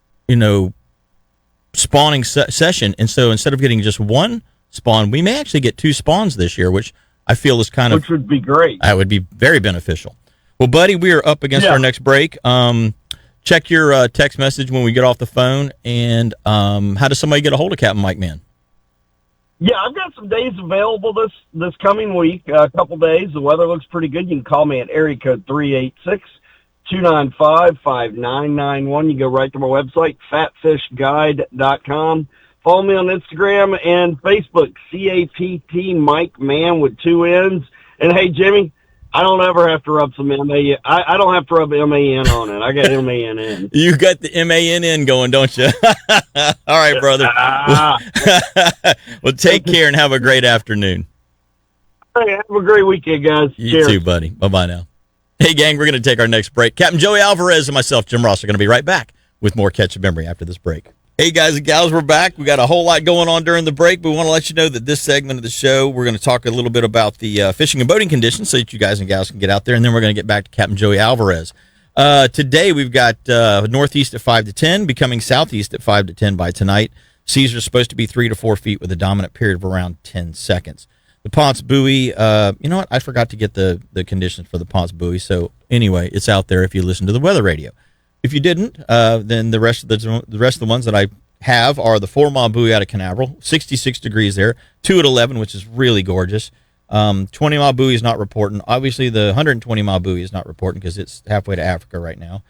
spawning session. And so instead of getting just one spawn, we may actually get 2 spawns this year, which I feel is which would be great. That would be very beneficial. Well, buddy, we are up against our next break. Check your text message when we get off the phone. And how does somebody get a hold of Captain Mike Mann? Yeah, I've got some days available this coming week, a couple days. The weather looks pretty good. You can call me at area code 386-295-5991. You go right to my website, fatfishguide.com. Follow me on Instagram and Facebook, CAPT Mike Mann with 2 N's. And hey, Jimmy, I don't ever have to rub some M-A-N. I don't have to rub M-A-N on it. I got M-A-N-N. You got the M-A-N-N going, don't you? All right, brother. Well, take care and have a great afternoon. Hey, have a great weekend, guys. You Cheers. too, buddy. Bye-bye now. Hey, gang, we're going to take our next break. Captain Joey Alvarez and myself, Jim Ross, are going to be right back with more Catch a Memory after this break. Hey, guys and gals, we're back. We got a whole lot going on during the break, but we want to let you know that this segment of the show, we're going to talk a little bit about the fishing and boating conditions so that you guys and gals can get out there, and then we're going to get back to Captain Joey Alvarez. Today, we've got northeast at 5 to 10, becoming southeast at 5 to 10 by tonight. Seas are supposed to be 3 to 4 feet with a dominant period of around 10 seconds. The Ponce buoy, you know what? I forgot to get the conditions for the Ponce buoy, so anyway, it's out there if you listen to the weather radio. If you didn't, then the rest of the ones that I have are the 4-mile buoy out of Canaveral, 66 degrees there, 2 at 11, which is really gorgeous. 20-mile buoy is not reporting. Obviously, the 120-mile buoy is not reporting because it's halfway to Africa right now.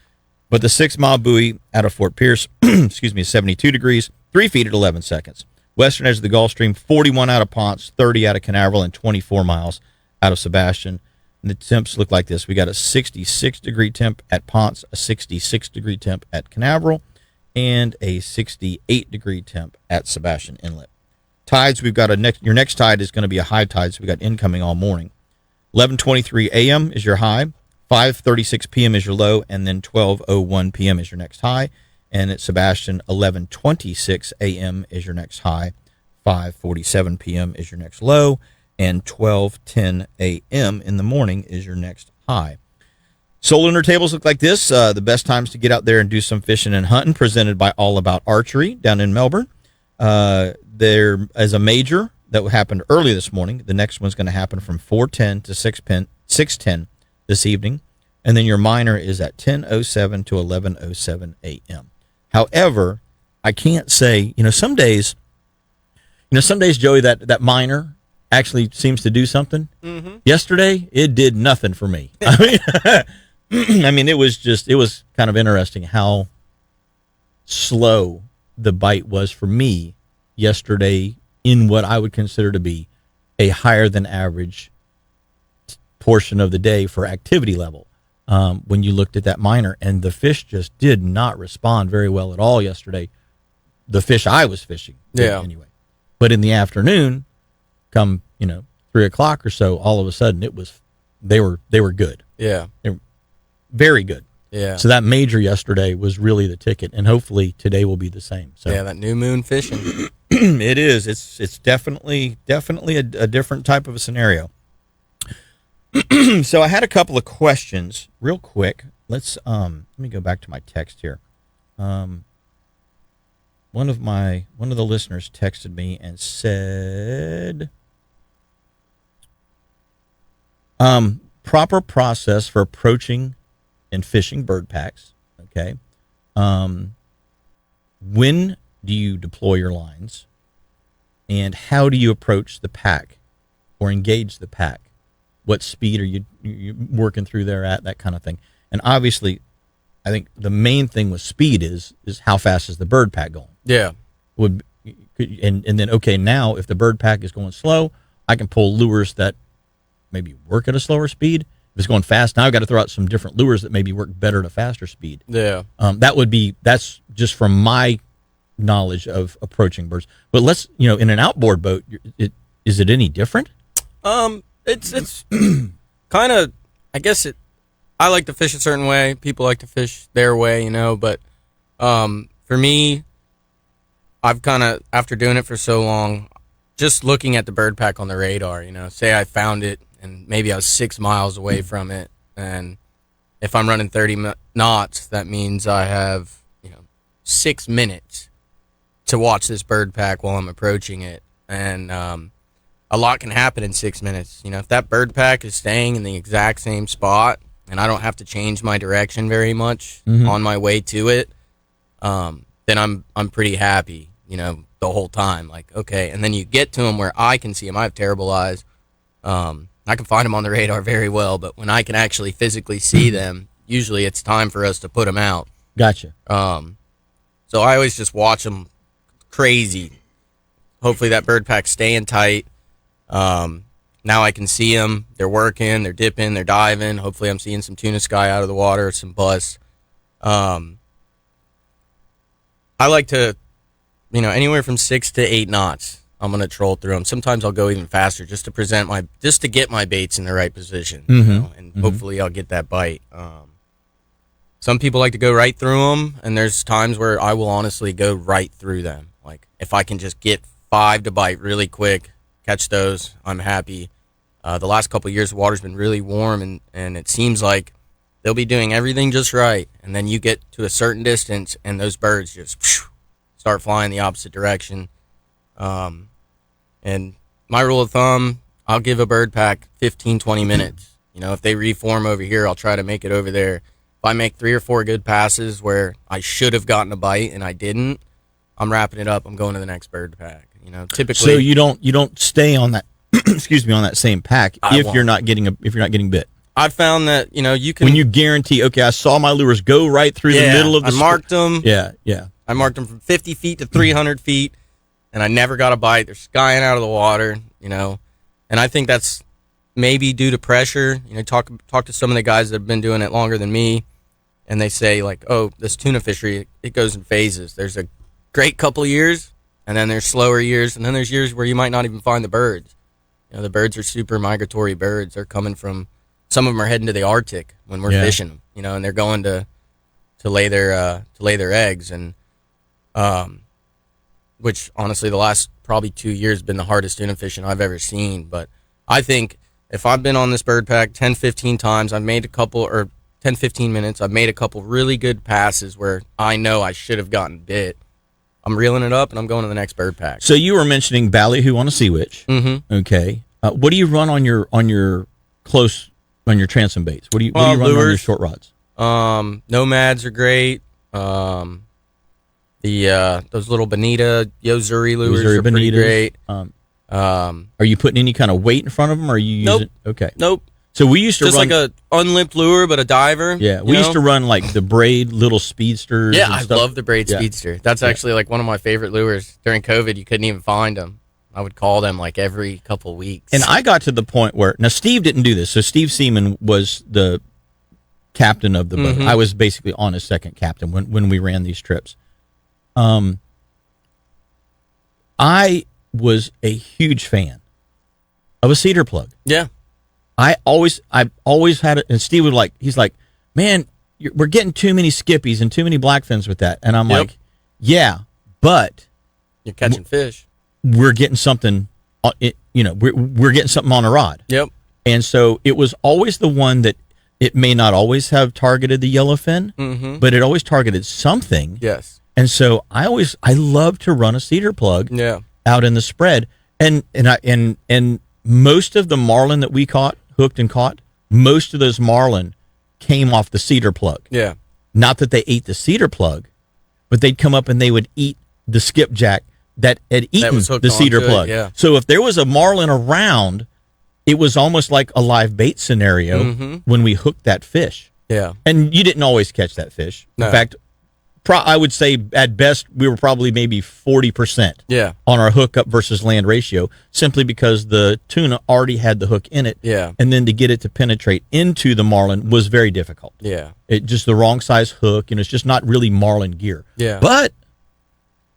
But the 6-mile buoy out of Fort Pierce, excuse me, 72 degrees, 3 feet at 11 seconds. Western edge of the Gulf Stream, 41 out of Ponce, 30 out of Canaveral, and 24 miles out of Sebastian. And the temps look like this. We got a 66-degree temp at Ponce, a 66-degree temp at Canaveral, and a 68-degree temp at Sebastian Inlet. Tides, we've got your next tide is going to be a high tide, so we got incoming all morning. 11:23 a.m. is your high, 5:36 p.m. is your low, and then 12:01 p.m. is your next high. And at Sebastian, 11:26 a.m. is your next high, 5:47 p.m. is your next low, and 12:10 a.m. in the morning is your next high. Solar lunar tables look like this. The best times to get out there and do some fishing and hunting, presented by All About Archery down in Melbourne. There is a major that happened early this morning. The next one's going to happen from 4:10 to 6:10 this evening. And then your minor is at 10:07 to 11:07 a.m. However, I can't say, some days, Joey, that minor actually seems to do something. Mm-hmm. Yesterday, it did nothing for me. I mean, it was kind of interesting how slow the bite was for me yesterday in what I would consider to be a higher than average portion of the day for activity level. When you looked at that minor, and the fish just did not respond very well at all yesterday. The fish I was fishing, anyway. But in the afternoon, come 3 o'clock or so, all of a sudden they were good. Yeah, they were very good. Yeah. So that major yesterday was really the ticket, and hopefully today will be the same. So yeah, that new moon fishing. It is. It's definitely a different type of a scenario. So I had a couple of questions real quick. let's let me go back to my text here. One of the listeners texted me and said, proper process for approaching and fishing bird packs. Okay. When do you deploy your lines, and how do you approach the pack or engage the pack? What speed are you working through there at, that kind of thing? And obviously, I think the main thing with speed is how fast is the bird pack going? Yeah. And then, okay, now if the bird pack is going slow, I can pull lures that maybe work at a slower speed. If it's going fast, now I've got to throw out some different lures that maybe work better at a faster speed. Yeah. That's just from my knowledge of approaching birds. But let's, in an outboard boat, is it any different? It's kind of, I guess I like to fish a certain way. People like to fish their way, but for me, I've kind of, after doing it for so long, just looking at the bird pack on the radar, say I found it and maybe I was 6 miles away from it, and if I'm running 30 knots, that means I have 6 minutes to watch this bird pack while I'm approaching it, and a lot can happen in 6 minutes. If that bird pack is staying in the exact same spot and I don't have to change my direction very much on my way to it, then I'm pretty happy, the whole time. Like, okay, and then you get to them where I can see them. I have terrible eyes. I can find them on the radar very well, but when I can actually physically see them, usually it's time for us to put them out. Gotcha. So I always just watch them crazy. Hopefully that bird pack's staying tight. Now I can see them. They're working, they're dipping, they're diving. Hopefully I'm seeing some tuna sky out of the water, some bus. I like to, anywhere from 6 to 8 knots. I'm going to troll through them. Sometimes I'll go even faster just to get my baits in the right position. And hopefully I'll get that bite. Some people like to go right through them, and there's times where I will honestly go right through them. Like, if I can just get 5 to bite really quick, catch those, I'm happy. The last couple of years, the water's been really warm, and it seems like they'll be doing everything just right, and then you get to a certain distance, and those birds just start flying the opposite direction. And my rule of thumb, I'll give a bird pack 15, 20 minutes. If they reform over here, I'll try to make it over there. If I make 3 or 4 good passes where I should have gotten a bite and I didn't, I'm wrapping it up. I'm going to the next bird pack. Typically. So you don't stay on that on that same pack if you're not getting bit. I've found that you can, when you guarantee, okay, I saw my lures go right through the middle of the. I marked them. Yeah. I marked them from 50 feet to 300 feet, and I never got a bite. They're skying out of the water, and I think that's maybe due to pressure. Talk to some of the guys that have been doing it longer than me, and they say, like, oh, this tuna fishery, it goes in phases. There's a great couple of years, and then there's slower years, and then there's years where you might not even find the birds. The birds are super migratory birds. They're coming from, some of them are heading to the Arctic when we're fishing them, and they're going to lay their eggs, and which honestly the last probably 2 years have been the hardest tuna fishing I've ever seen. But I think if I've been on this bird pack 10, 15 times, I've made a couple, or 10, 15 minutes, I've made a couple really good passes where I know I should have gotten bit, I'm reeling it up and I'm going to the next bird pack. So you were mentioning ballyhoo on a sea witch. Okay. What do you run on your transom baits? What do you run on your short rods? Nomads are great. Those little Bonita Yozuri lures are pretty great. Are you putting any kind of weight in front of them, or are you using? Okay. Nope. So we used to just run like a unlipped lure, but a diver. Yeah, we used to run like the braid little speedsters. Yeah, and I stuff. love the braid speedster. That's actually like one of my favorite lures. During COVID, you couldn't even find them. I would call them like every couple weeks. And I got to the point where, now Steve didn't do this. So Steve Seaman was the captain of the boat. I was basically on his second captain when we ran these trips. I was a huge fan of a cedar plug. Yeah. I've always had it, and Steve would he's like, man, we're getting too many skippies and too many blackfins with that. And I'm like, yeah, but you're catching fish. We're getting something, we're getting something on a rod. Yep. And so it was always the one that it may not always have targeted the yellowfin, but it always targeted something. Yes. And so I love to run a cedar plug out in the spread. And most of the marlin that we hooked and caught, most of those marlin came off the cedar plug. Yeah. Not that they ate the cedar plug, but they'd come up and they would eat the skipjack that had eaten the cedar plug. Yeah. So if there was a marlin around, it was almost like a live bait scenario when we hooked that fish. Yeah. And you didn't always catch that fish. No. In fact, I would say at best we were probably maybe 40% on our hookup versus land ratio, simply because the tuna already had the hook in it. Yeah. And then to get it to penetrate into the marlin was very difficult. Yeah. It just the wrong size hook, and it's just not really marlin gear. Yeah. But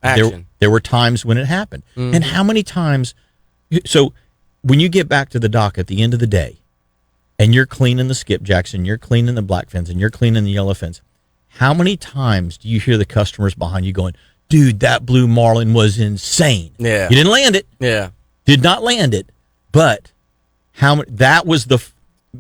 Action. there were times when it happened. And how many times? So when you get back to the dock at the end of the day, and you're cleaning the skipjacks, and you're cleaning the blackfins, and you're cleaning the yellowfins, how many times do you hear the customers behind you going, dude, that blue marlin was insane? Yeah. You didn't land it. Yeah. Did not land it. But that was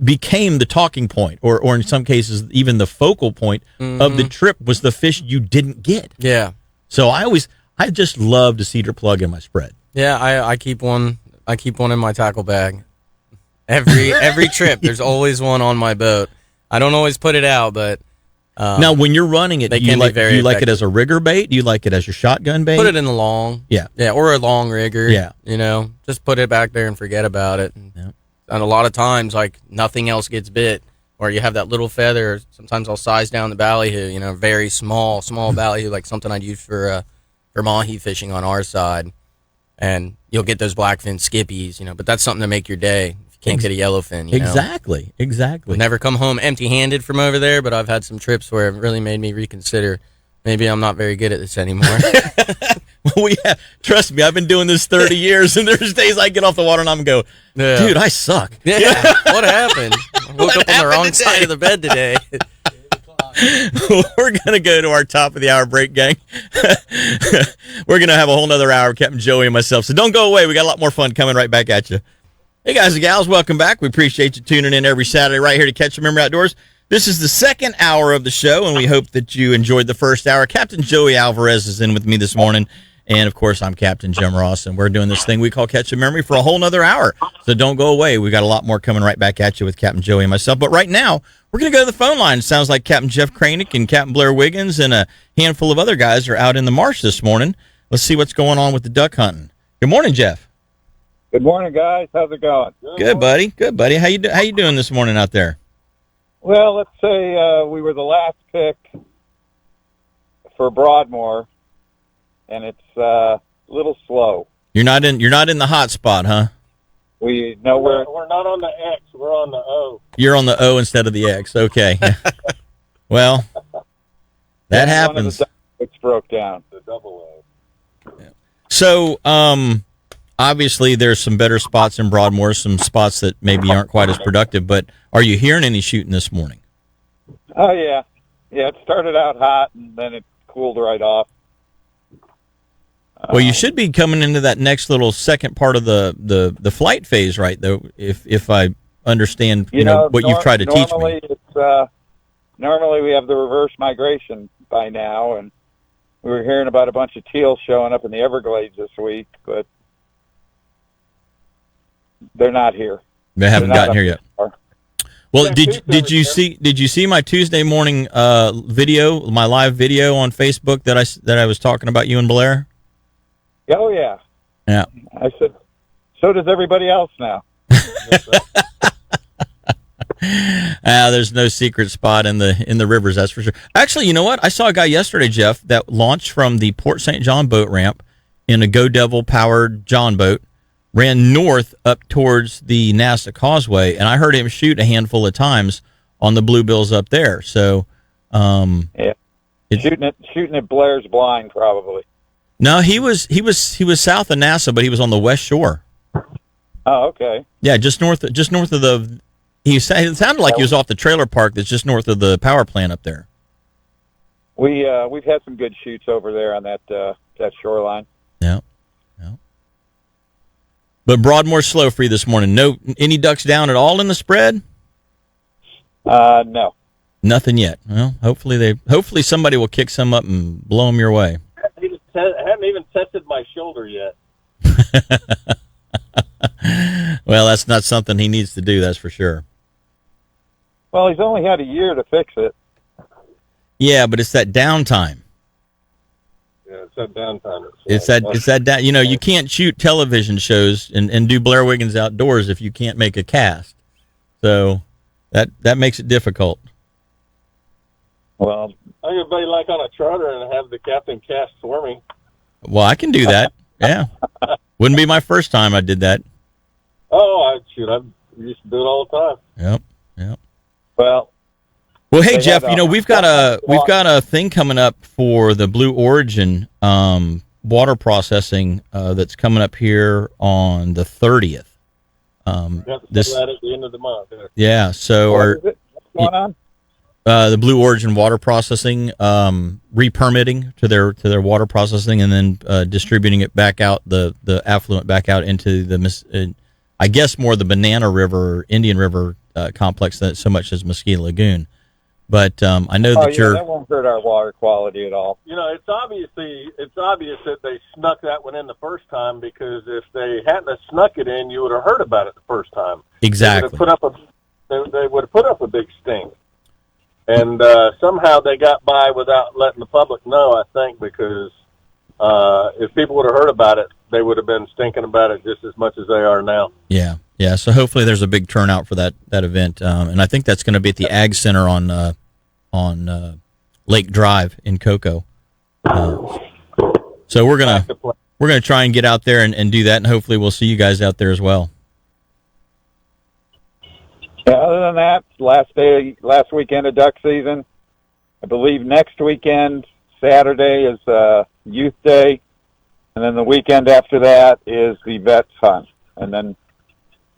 became the talking point, or in some cases, even the focal point of the trip was the fish you didn't get. Yeah. So I just love the cedar plug in my spread. Yeah, I keep one in my tackle bag. Every trip, there's always one on my boat. I don't always put it out, but now when you're running it, do you like it as a rigger bait? Do you like it as your shotgun bait? Put it in the long. Yeah, or a long rigger. Yeah, just put it back there and forget about it. And a lot of times, like, nothing else gets bit, or you have that little feather. Sometimes I'll size down the ballyhoo, very small ballyhoo, like something I'd use for mahi fishing on our side, and you'll get those blackfin skippies, but that's something to make your day. Can't get a yellowfin. Exactly. We'll never come home empty-handed from over there, but I've had some trips where it really made me reconsider. Maybe I'm not very good at this anymore. Trust me, I've been doing this 30 years, and there's days I get off the water and I'm go, dude, I suck. Yeah, what happened? I woke up on the wrong side of the bed today. We're going to go to our top of the hour break, gang. We're going to have a whole nother hour, Captain Joey and myself. So don't go away. We got a lot more fun coming right back at you. Hey, guys and gals, welcome back. We appreciate you tuning in every Saturday right here to Catch a Memory Outdoors. This is the second hour of the show, and we hope that you enjoyed the first hour. Captain Joey Alvarez is in with me this morning, and, of course, I'm Captain Jim Ross, and we're doing this thing we call Catch a Memory for a whole nother hour. So don't go away. We got a lot more coming right back at you with Captain Joey and myself. But right now, we're going to go to the phone line. It sounds like Captain Jeff Kranick and Captain Blair Wiggins and a handful of other guys are out in the marsh this morning. Let's see what's going on with the duck hunting. Good morning, Jeff. Good morning, guys. How's it going? Good, buddy. Good, buddy. How you doing this morning out there? Well, let's say we were the last pick for Broadmoor, and it's a little slow. You're not in the hot spot, huh? We know we're not on the X. We're on the O. You're on the O instead of the X. Okay. Well, that happens. One of the ducks broke down. The double O. Yeah. So, obviously, there's some better spots in Broadmoor, some spots that maybe aren't quite as productive, but are you hearing any shooting this morning? Oh, yeah. Yeah, it started out hot, and then it cooled right off. Well, you should be coming into that next little second part of the flight phase, right, though, if I understand what you've tried to teach me. Normally we have the reverse migration by now, and we were hearing about a bunch of teal showing up in the Everglades this week, but they're not here. They haven't gotten here yet. Well, did you see my Tuesday morning video, my live video on Facebook that I was talking about you and Blair? Oh yeah. Yeah. I said, so does everybody else now. There's no secret spot in the rivers, that's for sure. Actually, you know what? I saw a guy yesterday, Jeff, that launched from the Port St. John boat ramp in a Go Devil powered John boat, ran north up towards the NASA Causeway, and I heard him shoot a handful of times on the bluebills up there. So, yeah, shooting at Blair's Blind probably. No, he was south of NASA, but he was on the west shore. Oh, okay. Yeah, just north of the. It sounded like he was off the trailer park that's just north of the power plant up there. We've had some good shoots over there on that shoreline. Yeah. But Broadmoor's slow for you this morning. No, any ducks down at all in the spread? No. Nothing yet. Well, hopefully somebody will kick some up and blow them your way. I haven't even tested my shoulder yet. Well, that's not something he needs to do, that's for sure. Well, he's only had a year to fix it. Yeah, but it's that downtime. Yeah, it's that downtime. It's that you can't shoot television shows and do Blair Wiggins Outdoors if you can't make a cast. So that makes it difficult. Well, I'm going to be like on a charter and have the captain cast for me. Well, I can do that. Yeah. Wouldn't be my first time I did that. Oh, I used to do it all the time. Yep. well, Well, hey Jeff, we've got a thing coming up for the Blue Origin water processing that's coming up here on the 30th. This at the end of the month. Yeah. So what is it? What's going on? The Blue Origin water processing, re-permitting to their water processing, and then distributing it back out the affluent back out into the I guess more the Banana River, Indian River complex than so much as Mosquito Lagoon. But I know that won't hurt our water quality at all. It's obvious that they snuck that one in the first time, because if they hadn't have snuck it in, you would have heard about it the first time. Exactly. They would have put up a big stink. And somehow they got by without letting the public know, I think, because if people would have heard about it, they would have been stinking about it just as much as they are now. Yeah. So hopefully there's a big turnout for that event, and I think that's going to be at the Ag Center on Lake Drive in Cocoa. So we're gonna try and get out there and do that, and hopefully we'll see you guys out there as well. Yeah, other than that, last weekend of duck season. I believe next weekend, Saturday, is Youth Day, and then the weekend after that is the Vets Hunt, and then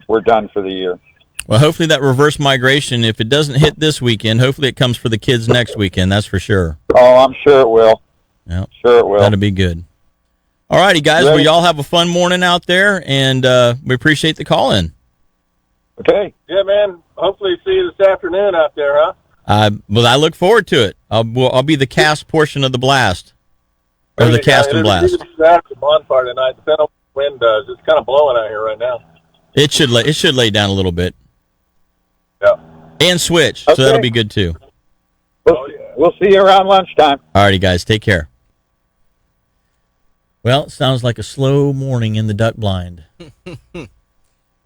we're done for the year. Well, hopefully that reverse migration, if it doesn't hit this weekend, hopefully it comes for the kids next weekend. That's for sure. Oh, I'm sure it will. Yeah, sure it will. That'll be good. All righty, guys. Well, y'all have a fun morning out there, and we appreciate the call in. Okay. Yeah, man. Hopefully see you this afternoon out there, huh? Well, I look forward to it. I'll be the cast portion of the blast, or the cast and blast. It's a bonfire tonight. Depending on what the wind does. It's kind of blowing out here right now. It should lay down a little bit. Yeah. And switch, okay. So that'll be good too. We'll see you around lunchtime. All righty, guys. Take care. Well, it sounds like a slow morning in the duck blind.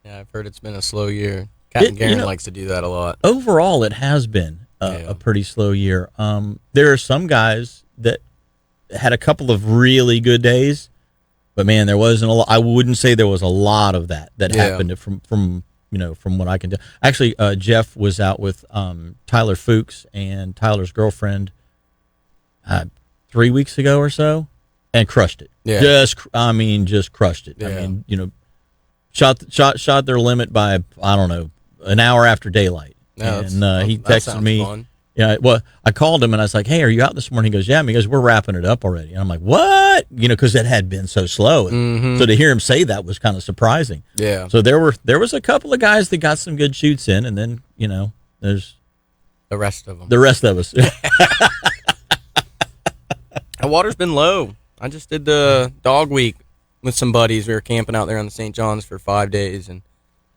Yeah, I've heard it's been a slow year. Captain Garen likes to do that a lot. Overall, it has been a pretty slow year. There are some guys that had a couple of really good days, but man, there wasn't a lot. I wouldn't say there was a lot of that happened from what I can tell. Actually, Jeff was out with Tyler Fuchs and Tyler's girlfriend 3 weeks ago or so, and crushed it. Yeah. Just crushed it. Yeah. I mean, shot their limit by, I don't know, an hour after daylight. No, and he texted me. Fun. Yeah, well, I called him and I was like, "Hey, are you out this morning?" He goes, "Yeah." And he goes, "We're wrapping it up already." And I'm like, "What?" Because it had been so slow. Mm-hmm. So to hear him say that was kind of surprising. Yeah. So there was a couple of guys that got some good shoots in, and then there's the rest of them. The rest of us. The water's been low. I just did the dog week with some buddies. We were camping out there on the St. John's for 5 days, and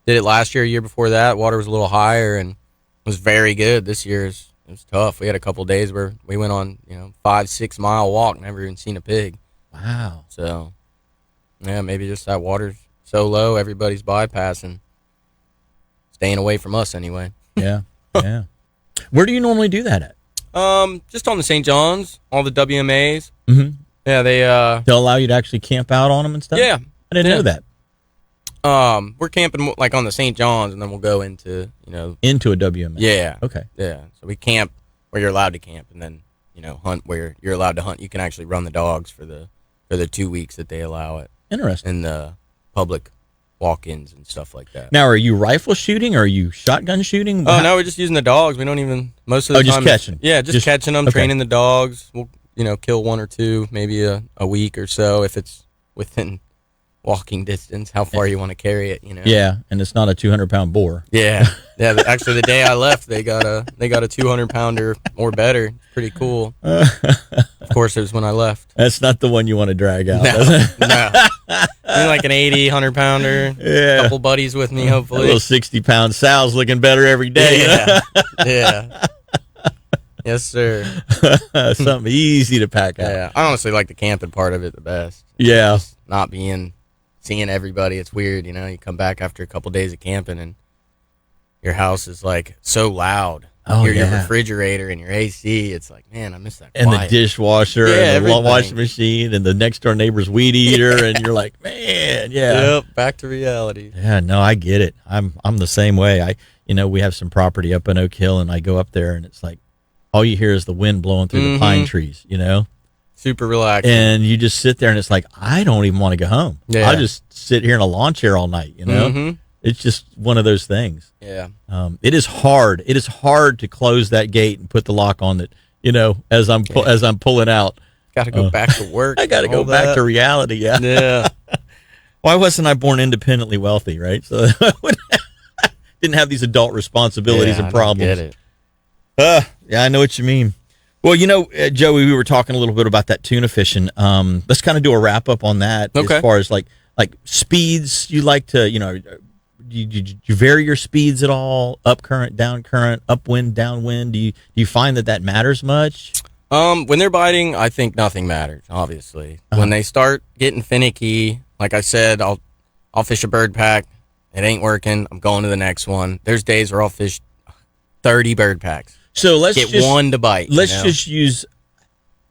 did it last year. A year before that, water was a little higher and was very good. This year it was tough. We had a couple of days where we went on 5-6 mile walk, never even seen a pig. Wow. So yeah, maybe just that water's so low, everybody's bypassing, staying away from us anyway. Yeah. Where do you normally do that at? Just on the St. John's, all the WMAs. Mm-hmm. Yeah, they'll allow you to actually camp out on them and stuff. Yeah, I didn't know that. We're camping like on the St. John's, and then we'll go into into a WMA. Yeah. Okay. Yeah. So we camp where you're allowed to camp, and then hunt where you're allowed to hunt. You can actually run the dogs for the 2 weeks that they allow it. Interesting. In the public walk-ins and stuff like that. Now, are you rifle shooting or are you shotgun shooting? Oh no, we're just using the dogs. We don't even most of the time. Just catching. Yeah, just catching them, training the dogs. We'll kill one or two, maybe a week or so if it's within walking distance. How far you want to carry it? Yeah, and it's not a 200-pound boar. Yeah, Yeah, actually, the day I left, they got a 200-pounder or better. Pretty cool. Of course, it was when I left. That's not the one you want to drag out. No. I mean, like an 80, 100-pounder. Yeah. A couple buddies with me, A hopefully. little 60-pound Sal's looking better every day. Yeah. Yeah. Yes, sir. Something easy to pack out. Yeah. I honestly like the camping part of it the best. Yeah. Just not seeing everybody. It's weird, you come back after a couple days of camping and your house is like so loud. Oh, Your yeah. refrigerator and your AC. It's like, man, I miss that And quiet. the dishwasher Yeah, and the everything. washing machine and the next door neighbor's weed eater. And you're like, man, yeah. Yep, back to reality. Yeah, no, I get it. I'm the same way. We have some property up in Oak Hill, and I go up there, and it's like all you hear is the wind blowing through the pine trees, Super relaxing. And you just sit there, and it's like I don't even want to go home. Yeah. I just sit here in a lawn chair all night. It's just one of those things. Yeah. It is hard. It is hard to close that gate and put the lock on it. As I'm pulling out. Got to go back to work. I got to and go all back that. to reality. Yeah. Yeah. Why wasn't I born independently wealthy? Right. So didn't have these adult responsibilities and problems. I don't get it. Yeah, I know what you mean. Well, Joey, we were talking a little bit about that tuna fishing. Let's kind of do a wrap up on that. Okay. As far as like speeds, you like to, you vary your speeds at all? Up current, down current, upwind, downwind? Do you find that matters much? When they're biting, I think nothing matters, obviously. When they start getting finicky, like I said, I'll fish a bird pack. It ain't working. I'm going to the next one. There's days where I'll fish 30 bird packs. So let's Get just, one to bite. Let's just use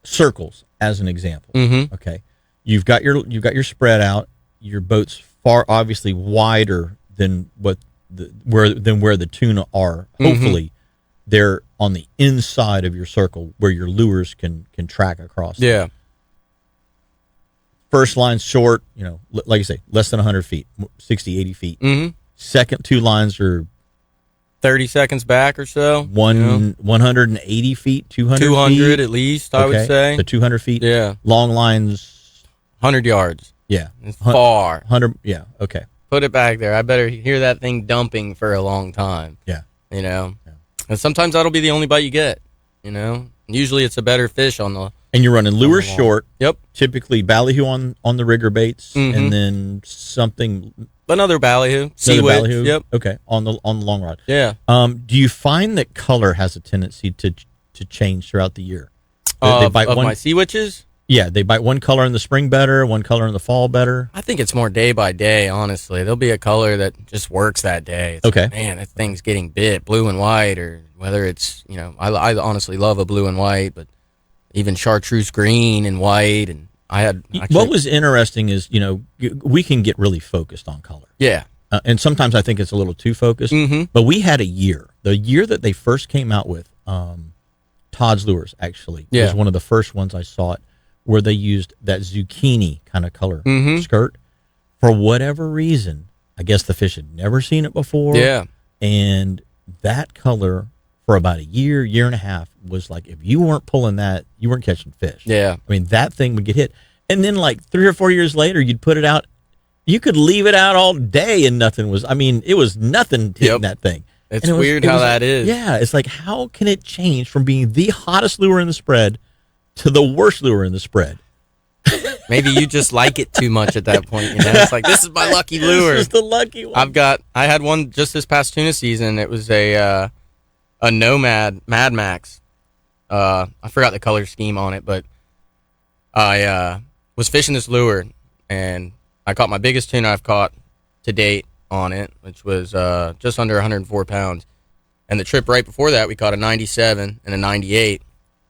circles as an example. Mm-hmm. Okay. You've got your spread out. Your boat's far obviously wider than where the tuna are. Hopefully, they're on the inside of your circle where your lures can track across. Yeah. First line's short, like you say, less than 100 feet, 60, 80 feet. Mm-hmm. Second two lines are 30 seconds back or so. 180 feet, 200 200 feet. at least, I would say. So 200 feet. Yeah. Long lines. 100 yards. Yeah. It's far. 100. Yeah. Okay. Put it back there. I better hear that thing dumping for a long time. Yeah. And sometimes that'll be the only bite you get, Usually it's a better fish on the... And you're running lures short. Yep. Typically ballyhoo on the rigger baits, and then something... Another ballyhoo. Sea another witch. ballyhoo? Yep. Okay. On the long rod. Yeah. Do you find that color has a tendency to change throughout the year? Of my sea witches? Yeah, they bite one color in the spring better, one color in the fall better. I think it's more day by day, honestly. There'll be a color that just works that day. It's Okay. like, man, that thing's getting bit, blue and white, or whether it's, I honestly love a blue and white, but even chartreuse green and white. And I had... What was interesting is, we can get really focused on color. Yeah. And sometimes I think it's a little too focused. Mm-hmm. But we had a year. The year that they first came out with, Todd's Lures, actually, was one of the first ones I saw it, where they used that zucchini kind of color skirt. For whatever reason, I guess the fish had never seen it before. Yeah. And that color, for about a year and a half, was like, if you weren't pulling that, you weren't catching fish. Yeah. I mean, that thing would get hit. And then like 3 or 4 years later, you'd put it out. You could leave it out all day and nothing was, it was nothing hitting that thing. It's weird how that is. Yeah. It's like, how can it change from being the hottest lure in the spread to the worst lure in the spread? Maybe you just like it too much at that point. It's like, this is my lucky lure. This is the lucky one. I had one just this past tuna season. It was a Nomad Mad Max. I forgot the color scheme on it, but I was fishing this lure, and I caught my biggest tuna I've caught to date on it, which was just under 104 pounds. And the trip right before that, we caught a 97 and a 98,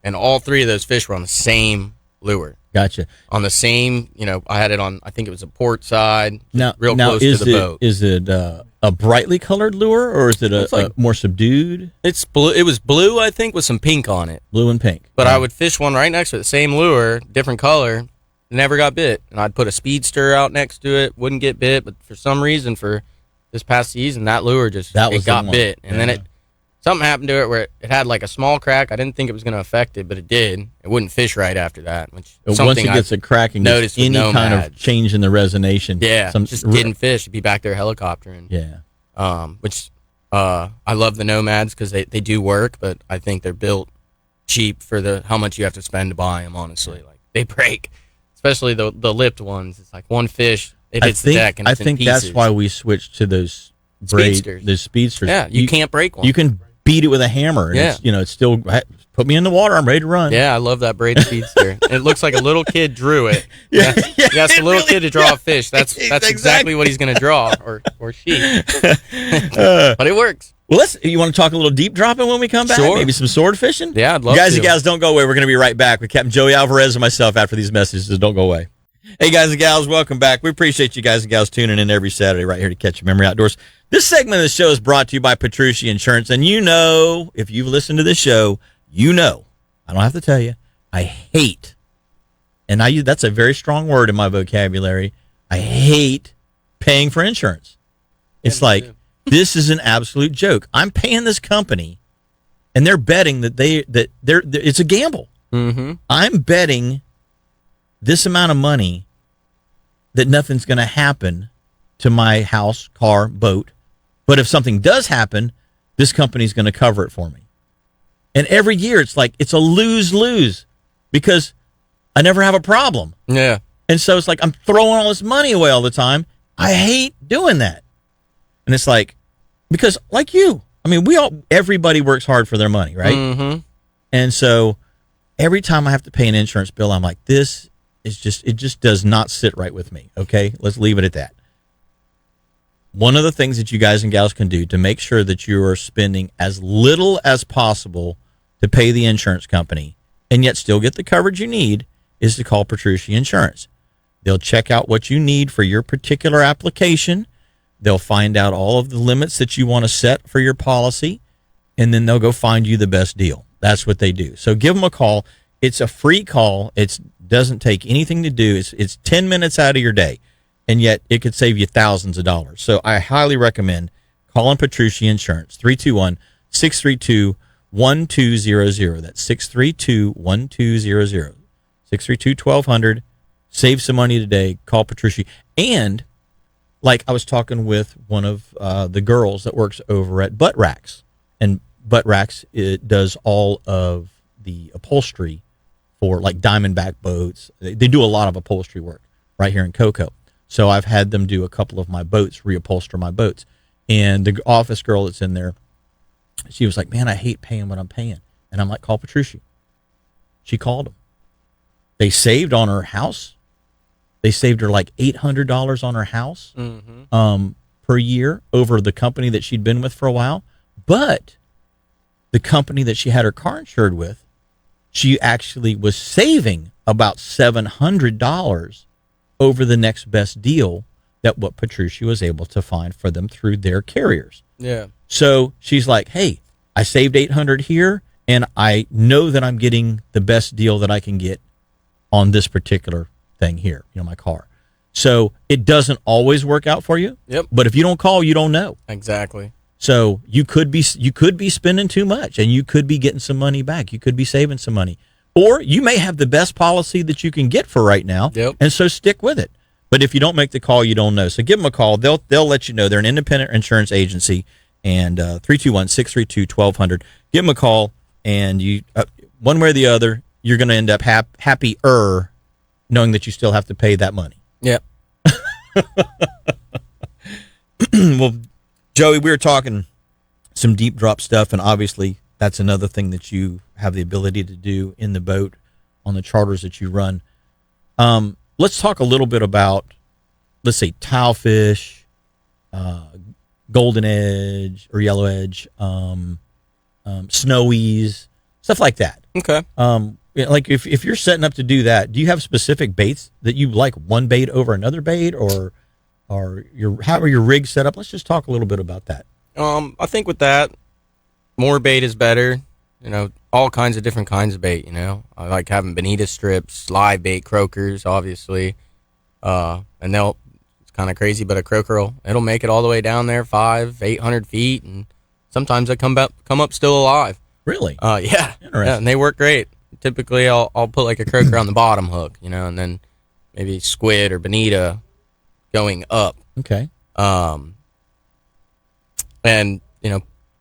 and all three of those fish were on the same lure. Gotcha. On the same, I had it on, I think it was a port side, real now close to the boat. Is it a brightly colored lure, or is it a more subdued? It's blue. It was blue, I think, with some pink on it. Blue and pink. But I would fish one right next to it, the same lure, different color, never got bit. And I'd put a speedster out next to it, wouldn't get bit. But for some reason, for this past season, that lure got bit. And then something happened to it where it had like a small crack. I didn't think it was going to affect it, but it did. It wouldn't fish right after that. Which once it gets a crack and gets any kind of change in the resonation, just didn't fish. It'd be back there helicoptering. Yeah. Which I love the Nomads because they do work, but I think they're built cheap for how much you have to spend to buy them. Honestly, like they break, especially the lipped ones. It's like one fish, it hits the deck, and it's in pieces. That's why we switched to those speedsters. Yeah, you can't break one. You can beat it with a hammer. And Yeah, it's still put me in the water. I'm ready to run. Yeah, I love that braid speedster. It looks like a little kid drew it. Yeah, you ask a little kid to draw a fish. That's exactly exactly what he's going to draw, or she. But it works. Well, you want to talk a little deep dropping when we come back? Sure. Maybe some sword fishing? Yeah, I'd love guys to. and gals, don't go away. We're going to be right back with Captain Joey Alvarez and myself after these messages. So don't go away. Hey, guys and gals, welcome back. We appreciate you guys and gals tuning in every Saturday right here to Catch Your Memory Outdoors. This segment of the show is brought to you by Petrucci Insurance. And if you've listened to this show, I don't have to tell you, I hate, and that's a very strong word in my vocabulary, I hate paying for insurance. It's like, this is an absolute joke. I'm paying this company, and they're betting that it's a gamble. Mm-hmm. I'm betting this amount of money that nothing's going to happen to my house, car, boat. But if something does happen, this company's going to cover it for me. And every year it's like it's a lose-lose because I never have a problem. Yeah. And so it's like I'm throwing all this money away all the time. I hate doing that. And it's like, because like you, I mean, everybody works hard for their money, right? Mm-hmm. And so every time I have to pay an insurance bill, I'm like, it just does not sit right with me. Okay, let's leave it at that. One of the things that you guys and gals can do to make sure that you are spending as little as possible to pay the insurance company and yet still get the coverage you need is to call Petrucci Insurance. They'll check out what you need for your particular application. They'll find out all of the limits that you want to set for your policy, and then they'll go find you the best deal. That's what they do. So give them a call. It's a free call. It doesn't take anything to do. It's 10 minutes out of your day, and yet it could save you thousands of dollars. So I highly recommend calling Petrucci Insurance, 321-632-1200. That's 632-1200. 632-1200. Save some money today. Call Petrucci. And like I was talking with one of the girls that works over at Butt Racks, and Butt Racks, it does all of the upholstery for like Diamondback boats. They do a lot of upholstery work right here in Cocoa. So I've had them do a couple of my boats, reupholster my boats. And the office girl that's in there, she was like, man, I hate paying what I'm paying. And I'm like, call Petrucci. She called them. They saved on her house. They saved her like $800 on her house per year over the company that she'd been with for a while. But the company that she had her car insured with, she actually was saving about $700 over the next best deal that what Petrucci was able to find for them through their carriers. Yeah. So she's like, hey, I saved $800 here, and I know that I'm getting the best deal that I can get on this particular thing here, my car. So it doesn't always work out for you. Yep. But if you don't call, you don't know. Exactly. So you could be spending too much, and you could be getting some money back. You could be saving some money. Or you may have the best policy that you can get for right now, and so stick with it. But if you don't make the call, you don't know. So give them a call. They'll let you know. They're an independent insurance agency, and 321-632-1200. Give them a call, and you one way or the other, you're going to end up happier knowing that you still have to pay that money. Yep. Well, Joey, we were talking some deep drop stuff, and obviously that's another thing that you have the ability to do in the boat on the charters that you run. Let's talk a little bit about, let's say, tilefish, golden edge or yellow edge, snowies, stuff like that. Okay. Like if you're setting up to do that, do you have specific baits that you like one bait over another bait, or how are your rigs set up? Let's just talk a little bit about that. I think with that, more bait is better. All kinds of different kinds of bait. I like having bonita strips, live bait, croakers, obviously. And it's kind of crazy, but a croaker it'll make it all the way down there, 500-800 feet, and sometimes they come up still alive. Really? Yeah. Interesting. Yeah, and they work great. Typically, I'll put like a croaker on the bottom hook, and then maybe squid or bonita going up. Okay. And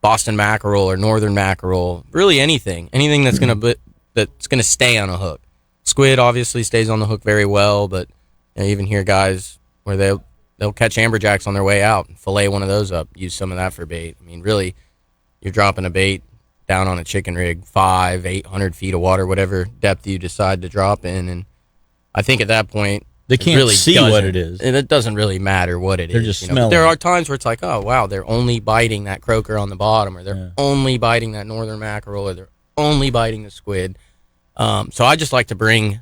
Boston mackerel or northern mackerel, really anything that's gonna stay on a hook. Squid obviously stays on the hook very well, but you even hear guys where they'll catch amberjacks on their way out and fillet one of those up, use some of that for bait. I mean, really, you're dropping a bait down on a chicken rig, 500-800 feet of water, whatever depth you decide to drop in, and I think at that point they can't really see what it is. And it doesn't really matter what it is. They're just smelling. There are times where it's like, oh wow, they're only biting that croaker on the bottom, or they're only biting that northern mackerel, or they're only biting the squid. So I just like to bring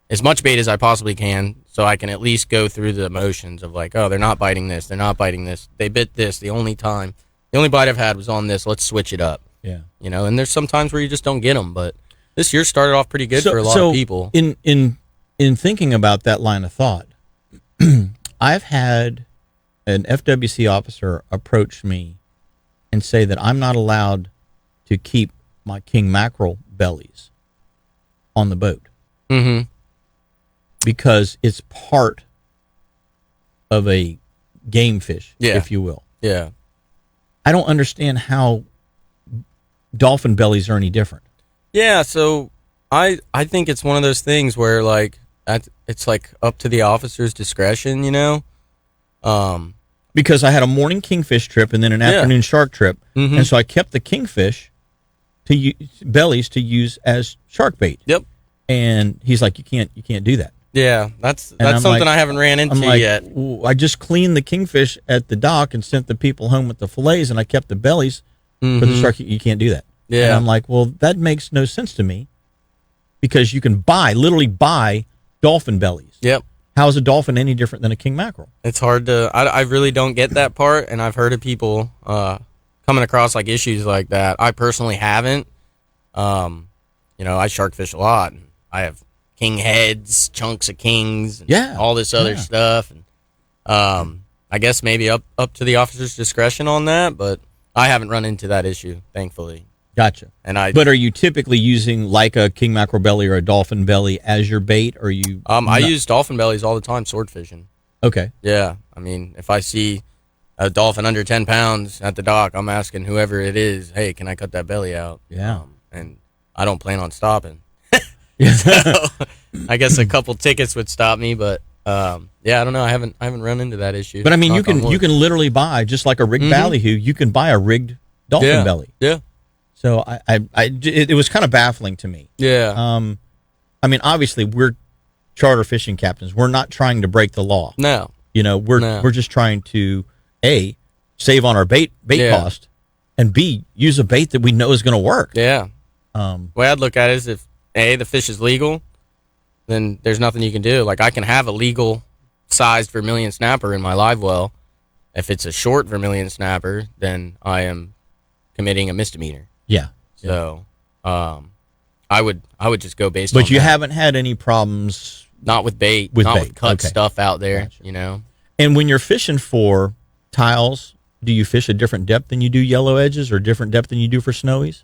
as much bait as I possibly can, so I can at least go through the motions of like, oh, they're not biting this, they're not biting this, they bit this. The only bite I've had was on this. Let's switch it up. Yeah, and there's some times where you just don't get them, but this year started off pretty good for a lot of people. In thinking about that line of thought, I've had an FWC officer approach me and say that I'm not allowed to keep my king mackerel bellies on the boat because it's part of a game fish, if you will. Yeah. I don't understand how dolphin bellies are any different. Yeah, so I think it's one of those things where like it's like up to the officer's discretion, Because I had a morning kingfish trip and then an afternoon shark trip, and so I kept the kingfish bellies to use as shark bait. Yep. And he's like, you can't do that. Yeah, that's something like, I haven't ran into yet. I just cleaned the kingfish at the dock and sent the people home with the fillets, and I kept the bellies for the shark. You can't do that. Yeah. And I'm like, well, that makes no sense to me, because you can literally buy dolphin bellies. Yep. How is a dolphin any different than a king mackerel? It's hard to. I really don't get that part, and I've heard of people coming across like issues like that. I personally haven't. I shark fish a lot, and I have king heads, chunks of kings, and all this other stuff, and I guess maybe up to the officer's discretion on that, but I haven't run into that issue, thankfully. Gotcha. But are you typically using like a king mackerel belly or a dolphin belly as your bait, or you? I use dolphin bellies all the time, sword fishing. Okay. Yeah, I mean, if I see a dolphin under 10 pounds at the dock, I'm asking whoever it is, hey, can I cut that belly out? Yeah. And I don't plan on stopping. So, I guess a couple tickets would stop me, but I don't know. I haven't run into that issue. But I mean, you can literally buy, just like a rigged ballyhoo, you can buy a rigged dolphin belly. Yeah. So it was kind of baffling to me. Yeah. I mean, obviously we're charter fishing captains. We're not trying to break the law. No. We're just trying to A, save on our bait cost, and B, use a bait that we know is going to work. Yeah. The way I'd look at it is if A, the fish is legal, then there's nothing you can do. Like, I can have a legal sized vermilion snapper in my live well. If it's a short vermilion snapper, then I am committing a misdemeanor. Yeah. So, I would just go based on But you that. haven't had any problems? Not with bait. Not with cut stuff out there, Gotcha. And when you're fishing for tiles, do you fish a different depth than you do yellow edges, or different depth than you do for snowies?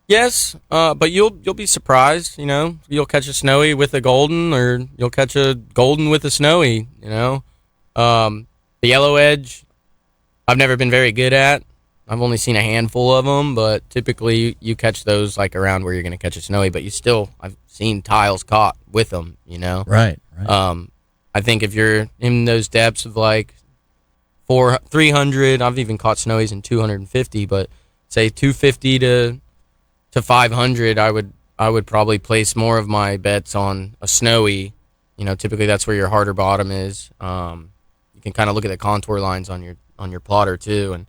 Yes, but you'll be surprised. You'll catch a snowy with a golden, or you'll catch a golden with a snowy. The yellow edge, I've never been very good at. I've only seen a handful of them, but typically you catch those like around where you're going to catch a snowy. But I've seen tiles caught with them. Right. I think if you're in those depths of like 300, I've even caught snowies in 250, but say 250 to 500, I would probably place more of my bets on a snowy. Typically that's where your harder bottom is. You can kind of look at the contour lines on your plotter too, and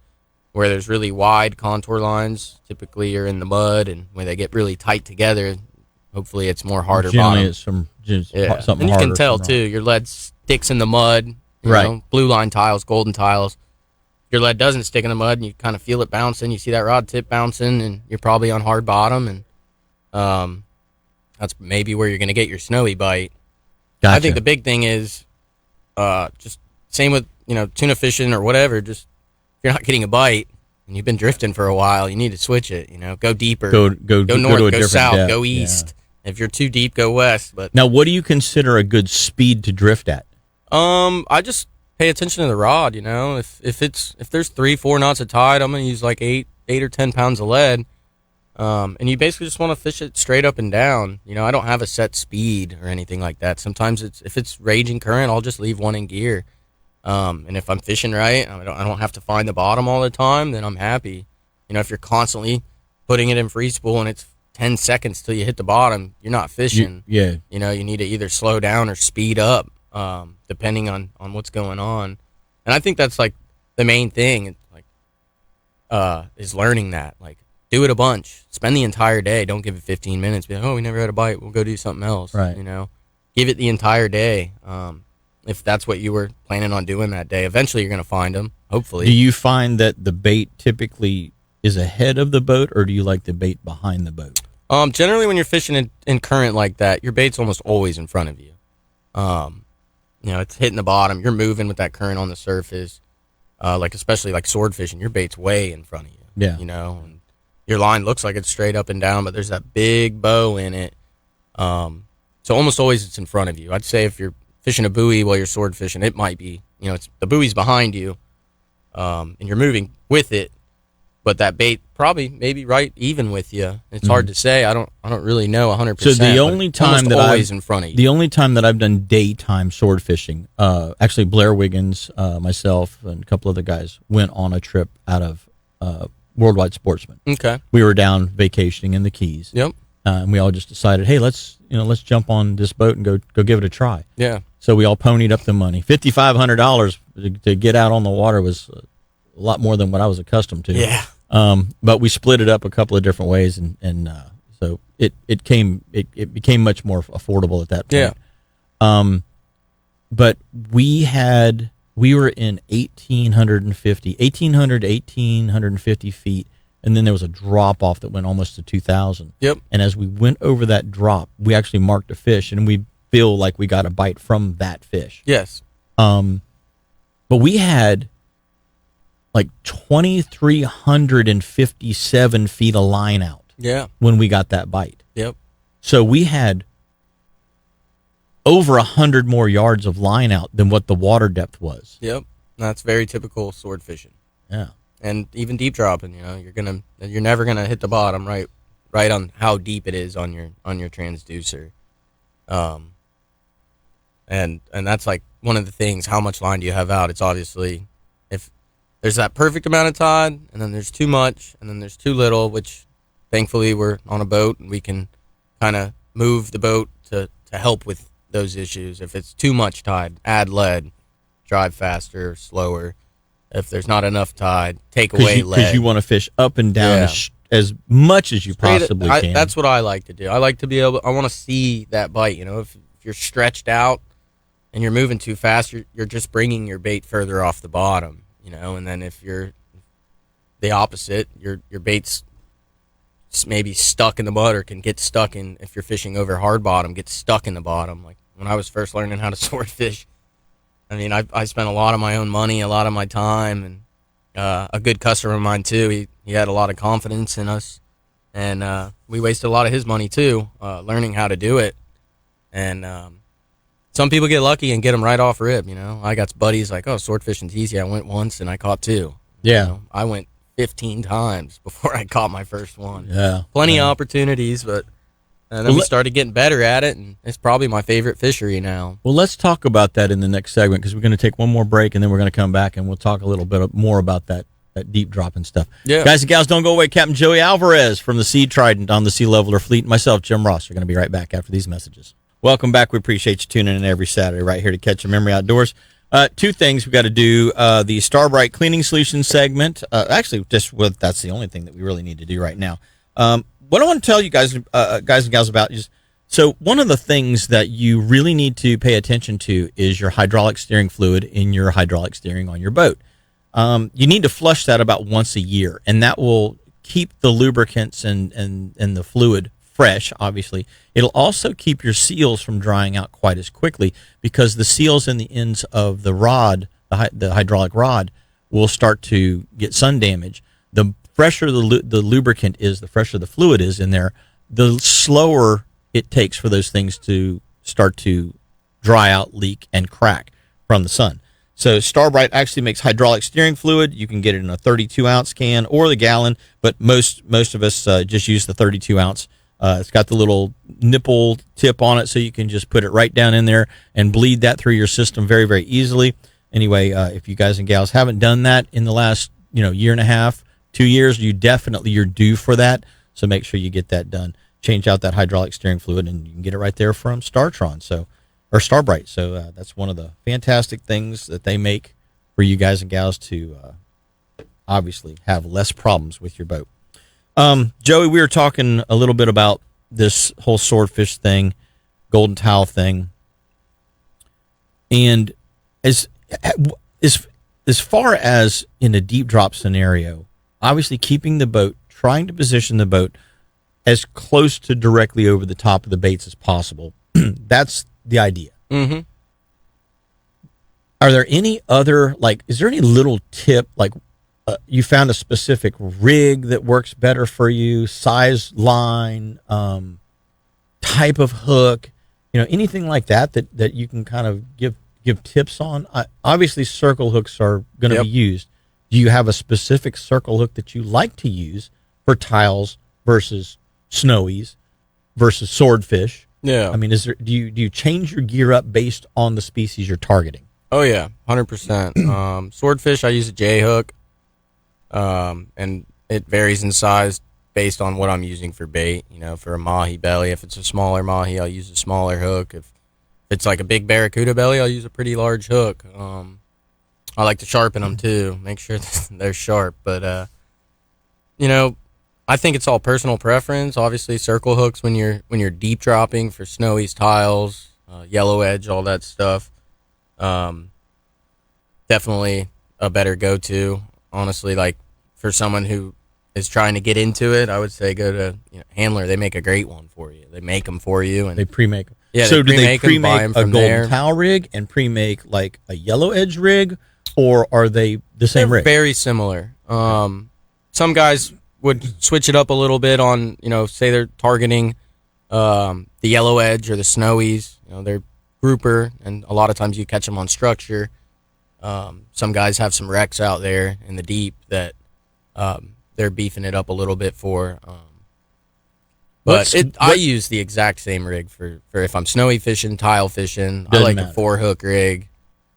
where there's really wide contour lines, typically you're in the mud, and when they get really tight together, hopefully it's more harder Generally bottom. It's something and you harder. can tell too. Your lead sticks in the mud. Right. Blue line tiles, golden tiles. Your lead doesn't stick in the mud, and you kind of feel it bouncing. You see that rod tip bouncing, and you're probably on hard bottom, and that's maybe where you're going to get your snowy bite. Gotcha. I think the big thing is just same with tuna fishing or whatever. Just if you're not getting a bite and you've been drifting for a while, you need to switch it. Go deeper, go north, to go south, depth. go east. If you're too deep, go west. But now, what do you consider a good speed to drift at? I just pay attention to the rod. You know, if there's 3-4 knots of tide, I'm gonna use like 8 or 10 pounds of lead. And you basically just want to fish it straight up and down. You know, I don't have a set speed or anything like that. Sometimes if it's raging current, I'll just leave one in gear. And if I'm fishing right, I don't have to find the bottom all the time, then I'm happy. You know, if you're constantly putting it in free spool and it's 10 seconds till you hit the bottom, you're not fishing. Yeah. You know, you need to either slow down or speed up, depending on what's going on. And I think that's like the main thing, is learning that. Like, do it a bunch. Spend the entire day. Don't give it 15 minutes. Be like, oh, we never had a bite. We'll go do something else. Right. You know, give it the entire day. If that's what you were planning on doing that day, eventually you're going to find them. Hopefully. Do you find that the bait typically is ahead of the boat, or do you like the bait behind the boat? Generally, when you're fishing in current like that, your bait's almost always in front of you. You know, it's hitting the bottom. You're moving with that current on the surface. Especially like sword fishing, your bait's way in front of you. Yeah. You know, and your line looks like it's straight up and down, but there's that big bow in it. So almost always it's in front of you. I'd say if you're fishing a buoy while you're sword fishing, it might be, you know, it's the buoy's behind you, and you're moving with it, but that bait probably maybe right even with you. It's hard to say. I don't really know 100%. So the only time that always in front of you. The only time that I've done daytime sword fishing, actually Blair Wiggins, myself, and a couple other guys went on a trip out of Worldwide Sportsman. Okay. We were down vacationing in the Keys. Yep. And we all just decided, hey, let's jump on this boat and go give it a try. Yeah. So we all ponied up the money. $5,500 to get out on the water was a lot more than what I was accustomed to. Yeah. But we split it up a couple of different ways, and so it became much more affordable at that point. Yeah. But we were in 1,850 feet, and then there was a drop off that went almost to 2,000. Yep. And as we went over that drop, we actually marked a fish, and we feel like we got a bite from that fish. Yes. But we had like 2,357 feet of line out. Yeah. When we got that bite. Yep. So we had over 100 more yards of line out than what the water depth was. Yep. That's very typical sword fishing. Yeah. And even deep dropping, you know, you're never gonna hit the bottom right on how deep it is on your transducer. And that's like one of the things, how much line do you have out? It's obviously, if there's that perfect amount of tide, and then there's too much, and then there's too little, which thankfully we're on a boat and we can kind of move the boat to help with those issues. If it's too much tide, add lead, drive faster, slower. If there's not enough tide, take away lead. Because you want to fish up and down as much as you possibly can. That's what I like to do. I like to be able, I want to see that bite. You know, if you're stretched out and you're moving too fast, you're just bringing your bait further off the bottom, you know. And then if you're the opposite, your bait's maybe stuck in the mud, or can get stuck in, if you're fishing over hard bottom, get stuck in the bottom. Like when I was first learning how to sword fish, I mean, I spent a lot of my own money, a lot of my time, and a good customer of mine too. He had a lot of confidence in us, and we wasted a lot of his money too, learning how to do it. And some people get lucky and get them right off rip. You know, I got buddies like, oh, sword fishing's easy. I went once and I caught 2. Yeah, you know, I went 15 times before I caught my first one. Yeah, plenty of opportunities, but. And then we started getting better at it, and it's probably my favorite fishery now. Well, let's talk about that in the next segment, because we're going to take one more break, and then we're going to come back, and we'll talk a little bit more about that deep drop and stuff. Yeah. Guys and gals, don't go away. Captain Joey Alvarez from the Sea Trident on the Sea Leveler Fleet, and myself, Jim Ross, are going to be right back after these messages. Welcome back. We appreciate you tuning in every Saturday right here to Catch a Memory Outdoors. 2 things we got to do: the Starbright Cleaning Solutions segment. Actually, that's the only thing that we really need to do right now. What I want to tell you guys and gals about is, so one of the things that you really need to pay attention to is your hydraulic steering fluid in your hydraulic steering on your boat. You need to flush that about once a year, and that will keep the lubricants and the fluid fresh, obviously. It'll also keep your seals from drying out quite as quickly, because the seals in the ends of the rod, the hydraulic rod, will start to get sun damage. The fresher the lubricant is, the fresher the fluid is in there, the slower it takes for those things to start to dry out, leak, and crack from the sun. So Starbright actually makes hydraulic steering fluid. You can get it in a 32-ounce can or the gallon, but most of us just use the 32-ounce. It's got the little nipple tip on it, so you can just put it right down in there and bleed that through your system very, very easily. Anyway, if you guys and gals haven't done that in the last year and a half, 2 years, you're due for that. So make sure you get that done. Change out that hydraulic steering fluid, and you can get it right there from Starbright. So that's one of the fantastic things that they make for you guys and gals to obviously have less problems with your boat. Joey, we were talking a little bit about this whole swordfish thing, golden towel thing, and as far as in a deep drop scenario, obviously keeping the boat, trying to position the boat as close to directly over the top of the baits as possible. That's the idea. Mm-hmm. Are there any other, is there any little tip, you found a specific rig that works better for you, size, line, type of hook, anything like that you can kind of give tips on? Obviously, circle hooks are going to be used. Do you have a specific circle hook that you like to use for tiles versus snowies versus swordfish? Yeah. I mean, do you change your gear up based on the species you're targeting? Oh yeah, 100%. Swordfish, I use a J hook, and it varies in size based on what I'm using for bait. For a mahi belly, if it's a smaller mahi, I'll use a smaller hook. If it's like a big barracuda belly, I'll use a pretty large hook. I like to sharpen them too, make sure they're sharp. But I think it's all personal preference. Obviously, circle hooks when you're deep dropping for snowies, tiles, yellow edge, all that stuff. Definitely a better go-to. Honestly, for someone who is trying to get into it, I would say go to Handler. They make a great one for you. They make them for you, and they pre-make them. Yeah, so do they pre-make a golden towel rig and pre-make a yellow edge rig, or are they the same rig? Very similar. Some guys would switch it up a little bit on, say they're targeting the yellow edge or the snowies. They're grouper, and a lot of times you catch them on structure. Some guys have some wrecks out there in the deep that they're beefing it up a little bit for. But I use the exact same rig for if I'm snowy fishing, tile fishing. I like a 4-hook rig.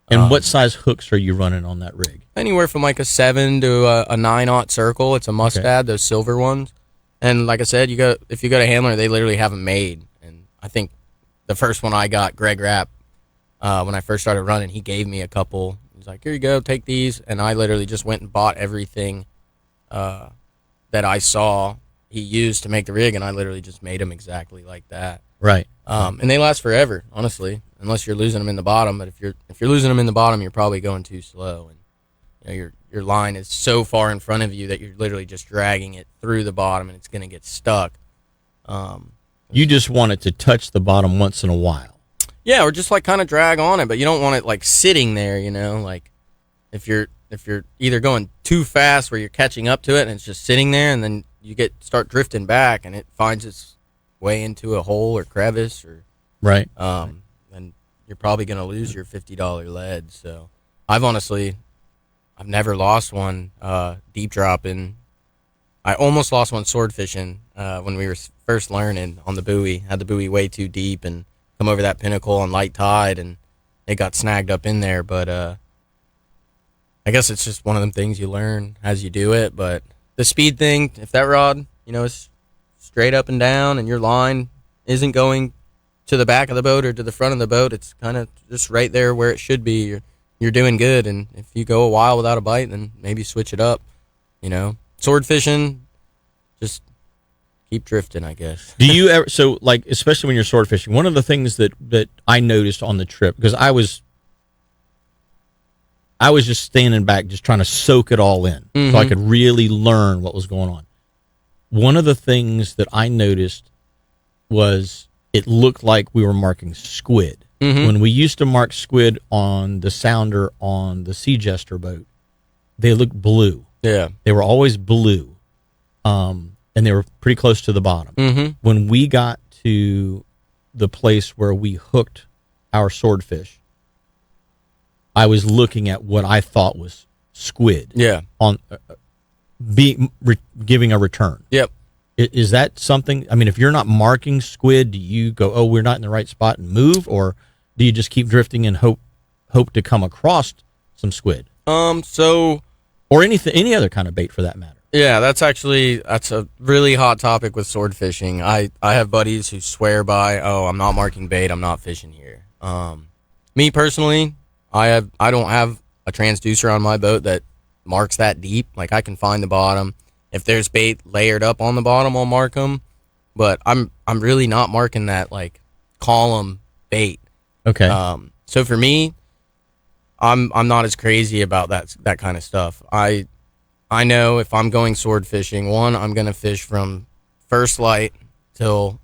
And what size hooks are you running on that rig? Anywhere from a 7 to a 9/0 circle. It's a mustad, those silver ones. And like I said, if you go to Handler, they literally have them made. And I think the first one I got, Greg Rapp, when I first started running, he gave me a couple. He's like, here you go, take these. And I literally just went and bought everything that I saw he used to make the rig, and I literally just made them exactly like that. Right. And they last forever, honestly, unless you're losing them in the bottom. But if you're losing them in the bottom, you're probably going too slow, and your line is so far in front of you that you're literally just dragging it through the bottom, and it's going to get stuck. You just want it to touch the bottom once in a while. Yeah, or just kind of drag on it, but you don't want it sitting there. If you're either going too fast where you're catching up to it and it's just sitting there, and then you start drifting back and it finds its way into a hole or crevice, or right. And you're probably going to lose your $50 lead. So I've never lost one deep dropping. I almost lost one sword fishing when we were first learning on the buoy. Had the buoy way too deep and come over that pinnacle on light tide, and it got snagged up in there. But I guess it's just one of them things you learn as you do it. But the speed thing, if that rod, is straight up and down, and your line isn't going to the back of the boat or to the front of the boat, it's kind of just right there where it should be. You're doing good. And if you go a while without a bite, then maybe switch it up. Sword fishing, just keep drifting, I guess. Do you ever, especially when you're sword fishing, one of the things that I noticed on the trip, because I was just standing back, just trying to soak it all in, so I could really learn what was going on. One of the things that I noticed was it looked like we were marking squid. When we used to mark squid on the sounder on the Sea Jester boat, they looked blue. Yeah. They were always blue, and they were pretty close to the bottom. When we got to the place where we hooked our swordfish, I was looking at what I thought was squid. Yeah. On giving a return. Yep. Is that something? I mean, if you're not marking squid, do you go, oh, we're not in the right spot and move, or do you just keep drifting and hope to come across some squid? So, or any other kind of bait for that matter. Yeah, that's a really hot topic with sword fishing. I have buddies who swear by, oh, I'm not marking bait, I'm not fishing here. Me personally, I don't have a transducer on my boat that marks that deep. Like, I can find the bottom. If there's bait layered up on the bottom, I'll mark them. But I'm really not marking that like column bait. Okay. So for me, I'm not as crazy about that kind of stuff. I know if I'm going sword fishing, one, I'm gonna fish from first light till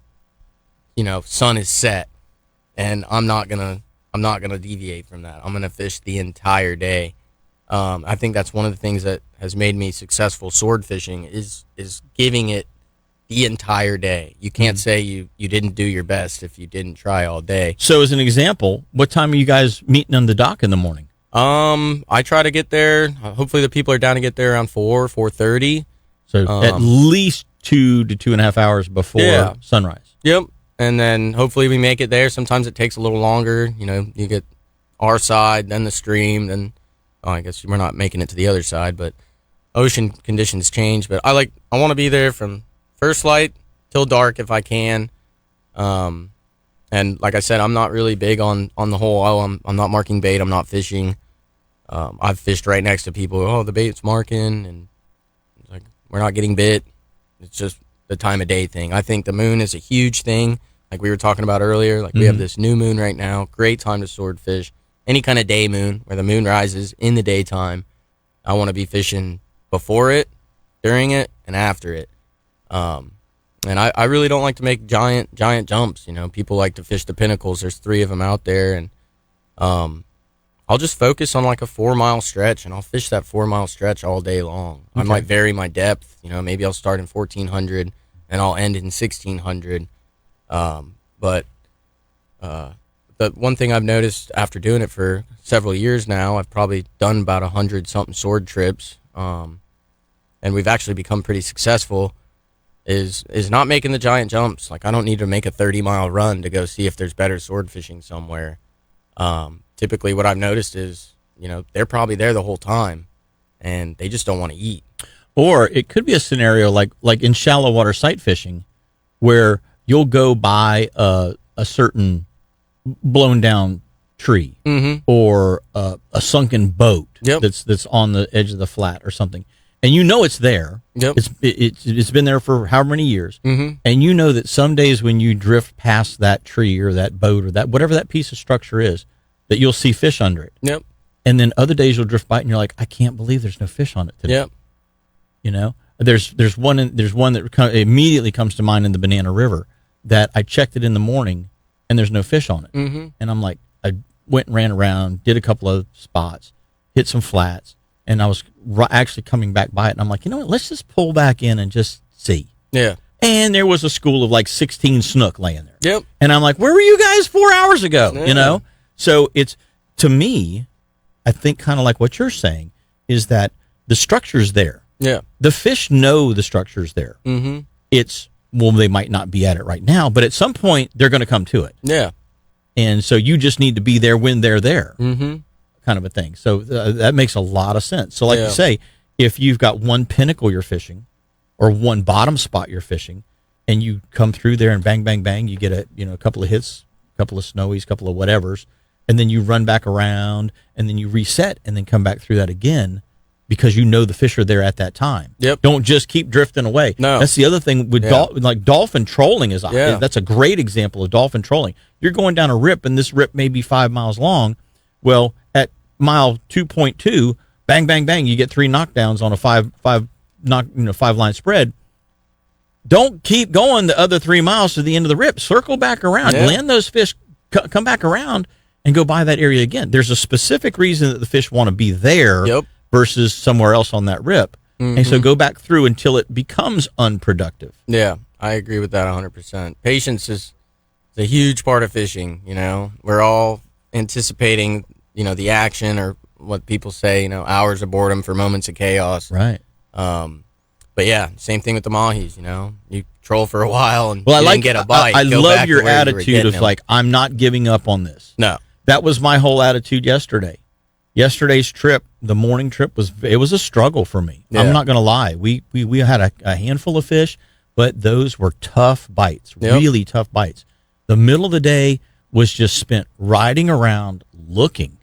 sun is set, and I'm not gonna deviate from that. I'm gonna fish the entire day. I think that's one of the things that has made me successful sword fishing is giving it the entire day. You can't say you didn't do your best if you didn't try all day. So as an example, what time are you guys meeting on the dock in the morning? I try to get there. Hopefully the people are down to get there around 4:30. So at least 2 to 2.5 hours before sunrise. Yep. And then hopefully we make it there. Sometimes it takes a little longer. You get our side, then the stream, then I guess we're not making it to the other side, but ocean conditions change. But I want to be there from first light till dark if I can. And like I said, I'm not really big on the whole, I'm not marking bait, I'm not fishing. I've fished right next to people, oh, the bait's marking, and it's like, we're not getting bit. It's just the time of day thing. I think the moon is a huge thing, like we were talking about earlier. Like, we have this new moon right now, great time to sword fish. Any kind of day moon where the moon rises in the daytime, I want to be fishing before it, during it, and after it. And I really don't like to make giant jumps. People like to fish the pinnacles. There's 3 of them out there, and I'll just focus on like a 4-mile stretch, and I'll fish that 4-mile stretch all day long. Okay. I might vary my depth. Maybe I'll start in 1,400 and I'll end in 1,600. But the one thing I've noticed after doing it for several years now, I've probably done about 100-something sword trips, and we've actually become pretty successful, is not making the giant jumps. Like, I don't need to make a 30-mile run to go see if there's better sword fishing somewhere. Typically what I've noticed is, they're probably there the whole time, and they just don't want to eat. Or it could be a scenario like in shallow water sight fishing, where you'll go by a certain blown down tree or a sunken boat that's on the edge of the flat or something, and it's there. Yep. It's been there for however many years, and that some days when you drift past that tree or that boat or that whatever that piece of structure is, that you'll see fish under it. Yep. And then other days you'll drift by it and you're like, I can't believe there's no fish on it today. Yep. There's one that immediately comes to mind in the Banana River that I checked it in the morning and there's no fish on it. And I'm like, I went and ran around, did a couple of spots, hit some flats, and I was actually coming back by it, and I'm like, what, let's just pull back in and just see. Yeah. And there was a school of like 16 snook laying there. Yep. And I'm like, where were you guys 4 hours ago? Yeah. So it's, to me, I think kind of like what you're saying, is that the structure's there. Yeah. The fish know the structure's there. It's, well, they might not be at it right now, but at some point they're going to come to it. Yeah. And so you just need to be there when they're there, kind of a thing. So that makes a lot of sense. So like you say, if you've got one pinnacle you're fishing or one bottom spot you're fishing, and you come through there and bang, bang, bang, you get a couple of hits, a couple of snowies, a couple of whatevers, and then you run back around and then you reset and then come back through that again, because the fish are there at that time. Yep. Don't just keep drifting away. No. That's the other thing with like dolphin trolling that's a great example of dolphin trolling. You're going down a rip, and this rip may be 5 miles long. Well, at mile 2.2, bang, bang, bang, you get 3 knockdowns on a 5-line spread. Don't keep going the other 3 miles to the end of the rip. Circle back around, land those fish, come back around, and go by that area again. There's a specific reason that the fish want to be there. Yep. Versus somewhere else on that rip. And so go back through until it becomes unproductive. Yeah, I agree with that 100%. Patience is a huge part of fishing, We're all anticipating, the action, or what people say, hours of boredom for moments of chaos. Right. But yeah, same thing with the mahis. You troll for a while and Well, you didn't get a bite. I Go love back to your where you were attitude getting of them. like, I'm not giving up on this. No. That was my whole attitude yesterday. Yesterday's trip, the morning trip, was a struggle for me. Yeah. I'm not going to lie. We had a handful of fish, but those were tough bites, really tough bites. The middle of the day was just spent riding around looking,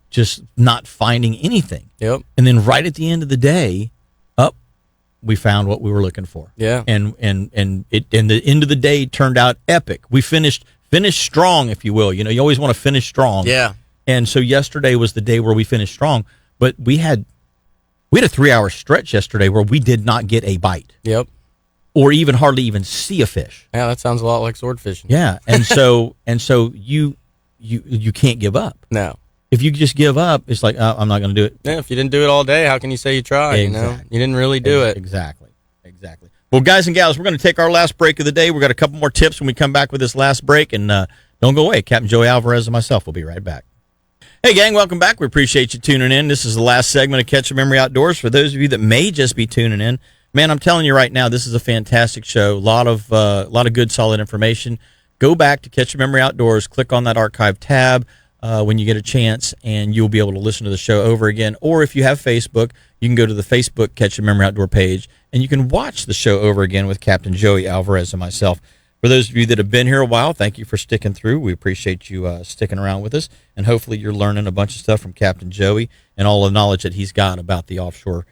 just not finding anything. Yep. And then right at the end of the day, we found what we were looking for. Yeah. And the end of the day turned out epic. We finished strong, if you will. You always want to finish strong. Yeah. And so yesterday was the day where we finished strong, but we had a 3-hour stretch yesterday where we did not get a bite. Yep. Or even hardly even see a fish. Yeah, that sounds a lot like sword fishing. Yeah. And so you can't give up. No. If you just give up, it's like, oh, I'm not going to do it. Yeah, if you didn't do it all day, how can you say you tried? Exactly. You didn't really do it. Exactly. Well, guys and gals, we're going to take our last break of the day. We've got a couple more tips when we come back with this last break, and don't go away. Captain Joey Alvarez and myself will be right back. Hey, gang, welcome back. We appreciate you tuning in. This is the last segment of Catch a Memory Outdoors. For those of you that may just be tuning in, man, I'm telling you right now, this is a fantastic show. A lot of good, solid information. Go back to Catch a Memory Outdoors. Click on that archive tab when you get a chance, and you'll be able to listen to the show over again. Or if you have Facebook, you can go to the Facebook Catch a Memory Outdoor page, and you can watch the show over again with Captain Joey Alvarez and myself. For those of you that have been here a while, thank you for sticking through. We appreciate you sticking around with us, and hopefully you're learning a bunch of stuff from Captain Joey and all the knowledge that he's got about the offshore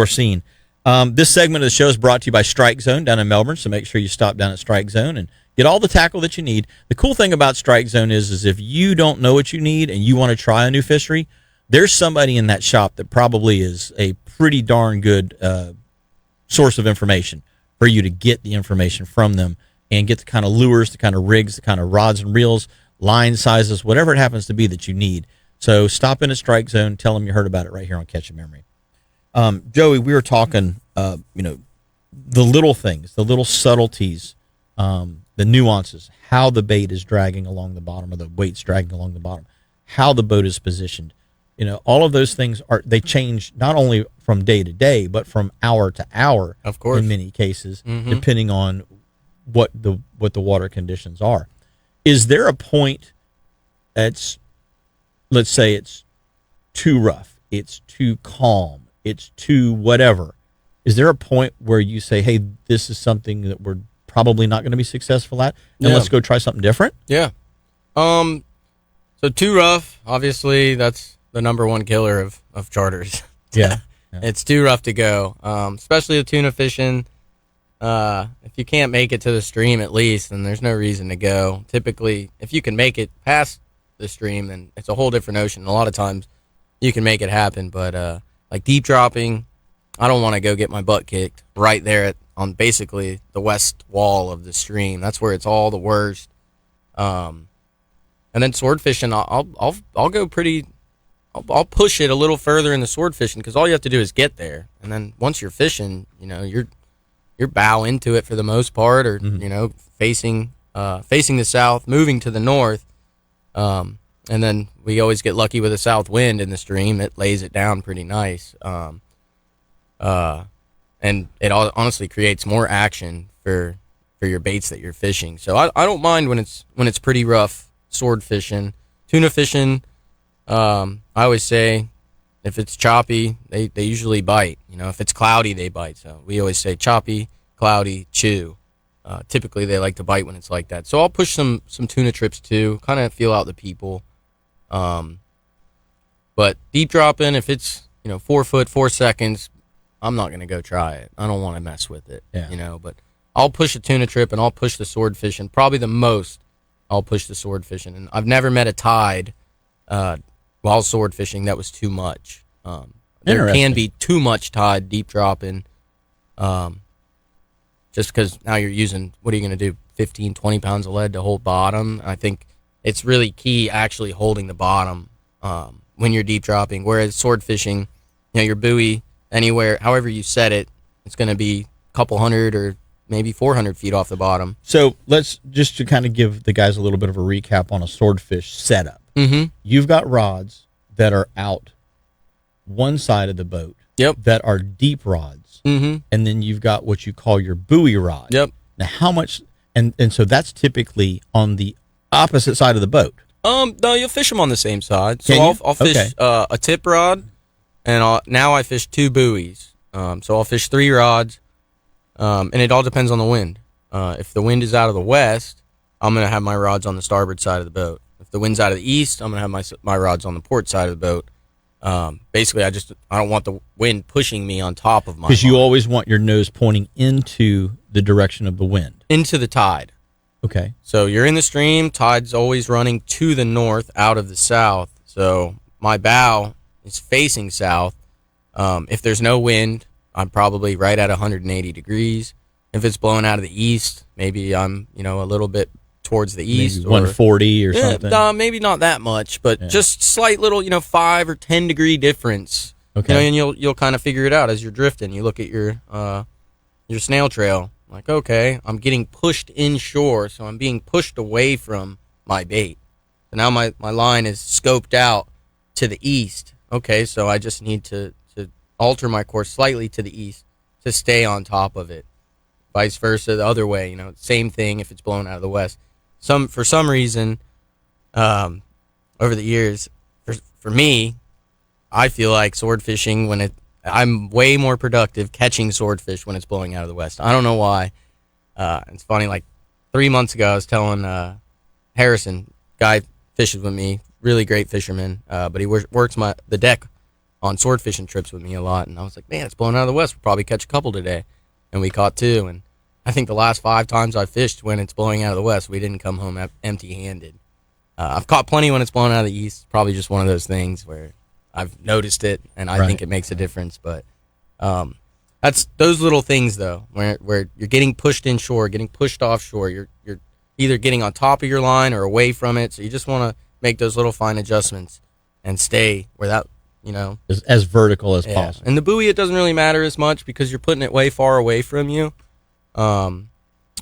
scene. This segment of the show is brought to you by Strike Zone down in Melbourne, so make sure you stop down at Strike Zone and get all the tackle that you need. The cool thing about Strike Zone is if you don't know what you need and you want to try a new fishery, there's somebody in that shop that probably is a pretty darn good source of information for you to get the information from them and get the kind of lures, the kind of rigs, the kind of rods and reels, line sizes, whatever it happens to be that you need. So stop in at Strike Zone, tell them you heard about it right here on Catch a Memory. Joey, we were talking, the little things, the little subtleties, the nuances, how the bait is dragging along the bottom, or the weight's dragging along the bottom, how the boat is positioned. All of those things they change not only from day to day, but from hour to hour. Of course. In many cases, depending on what the water conditions are. Is there a point that's, let's say it's too rough, it's too calm, it's too whatever? Is there a point where you say, hey, this is something that we're probably not going to be successful at, and let's go try something different? Yeah. So too rough, obviously, that's the number one killer of charters. Yeah. It's too rough to go, especially the tuna fishing. If you can't make it to the stream at least, then there's no reason to go. Typically, if you can make it past the stream, then it's a whole different ocean. A lot of times you can make it happen, but like deep dropping, I don't want to go get my butt kicked right there on basically the west wall of the stream. That's where it's all the worst. And then sword fishing, I'll go pretty. I'll push it a little further in the sword fishing, because all you have to do is get there, and then once you're fishing, you're bow into it for the most part, or facing the south, moving to the north, and then we always get lucky with a south wind in the stream. It lays it down pretty nice, and it honestly creates more action for your baits that you're fishing. So I don't mind when it's pretty rough sword fishing. Tuna fishing, I always say, if it's choppy, they usually bite. If it's cloudy, they bite. So we always say choppy, cloudy, chew. Typically, they like to bite when it's like that. So I'll push some tuna trips too, kind of feel out the people. But deep dropping, if it's 4 foot 4 seconds, I'm not gonna go try it. I don't want to mess with it. Yeah. But I'll push a tuna trip and I'll push the sword fishing. Probably the most I'll push the sword fishing, and I've never met a tide while sword fishing that was too much. There can be too much tide deep dropping, just because now you're using, what are you going to do, 15, 20 pounds of lead to hold bottom? I think it's really key actually holding the bottom when you're deep dropping, whereas sword fishing, your buoy, anywhere, however you set it, it's going to be a couple hundred or maybe 400 feet off the bottom. So let's just to kind of give the guys a little bit of a recap on a swordfish setup. Mm-hmm. You've got rods that are out one side of the boat. Yep. That are deep rods. Mm-hmm. And then you've got what you call your buoy rod. Yep. Now, how much? And so that's typically on the opposite side of the boat. No, you'll fish them on the same side. So Can you? I'll fish Okay. A tip rod, and now I fish 2 buoys. So I'll fish 3 rods, and it all depends on the wind. If the wind is out of the west, I'm gonna have my rods on the starboard side of the boat. If the wind's out of the east, I'm gonna have my rods on the port side of the boat. Basically, I don't want the wind pushing me on top of my. Because you line. always want your nose pointing into the direction of the wind. Into the tide. Okay. So you're in the stream, tide's always running to the north out of the south. So my bow is facing south. If there's no wind, I'm probably right at 180 degrees. If it's blowing out of the east, maybe I'm, a little bit towards the east. Maybe 140 or something. No, maybe not that much, but just slight little, 5 or 10 degree difference. Okay. And you'll kind of figure it out as you're drifting. You look at your snail trail. Like, okay, I'm getting pushed inshore, so I'm being pushed away from my bait. So now my line is scoped out to the east. Okay, so I just need to alter my course slightly to the east to stay on top of it. Vice versa, the other way, same thing if it's blowing out of the west. For some reason, over the years, for me, I feel like sword fishing I'm way more productive catching swordfish when it's blowing out of the west. I don't know why. It's funny, like 3 months ago, I was telling Harrison, guy fishes with me, really great fisherman, but he works the deck on sword fishing trips with me a lot. And I was like, man, it's blowing out of the west. We'll probably catch a couple today. And we caught 2. And I think the last 5 times I fished when it's blowing out of the west, we didn't come home empty-handed. I've caught plenty when it's blowing out of the east. Probably just one of those things where I've noticed it, and I think it makes a difference. But that's those little things, though, where you're getting pushed inshore, getting pushed offshore. You're either getting on top of your line or away from it. So you just want to make those little fine adjustments and stay where that, as vertical as possible. And the buoy, it doesn't really matter as much because you're putting it way far away from you. And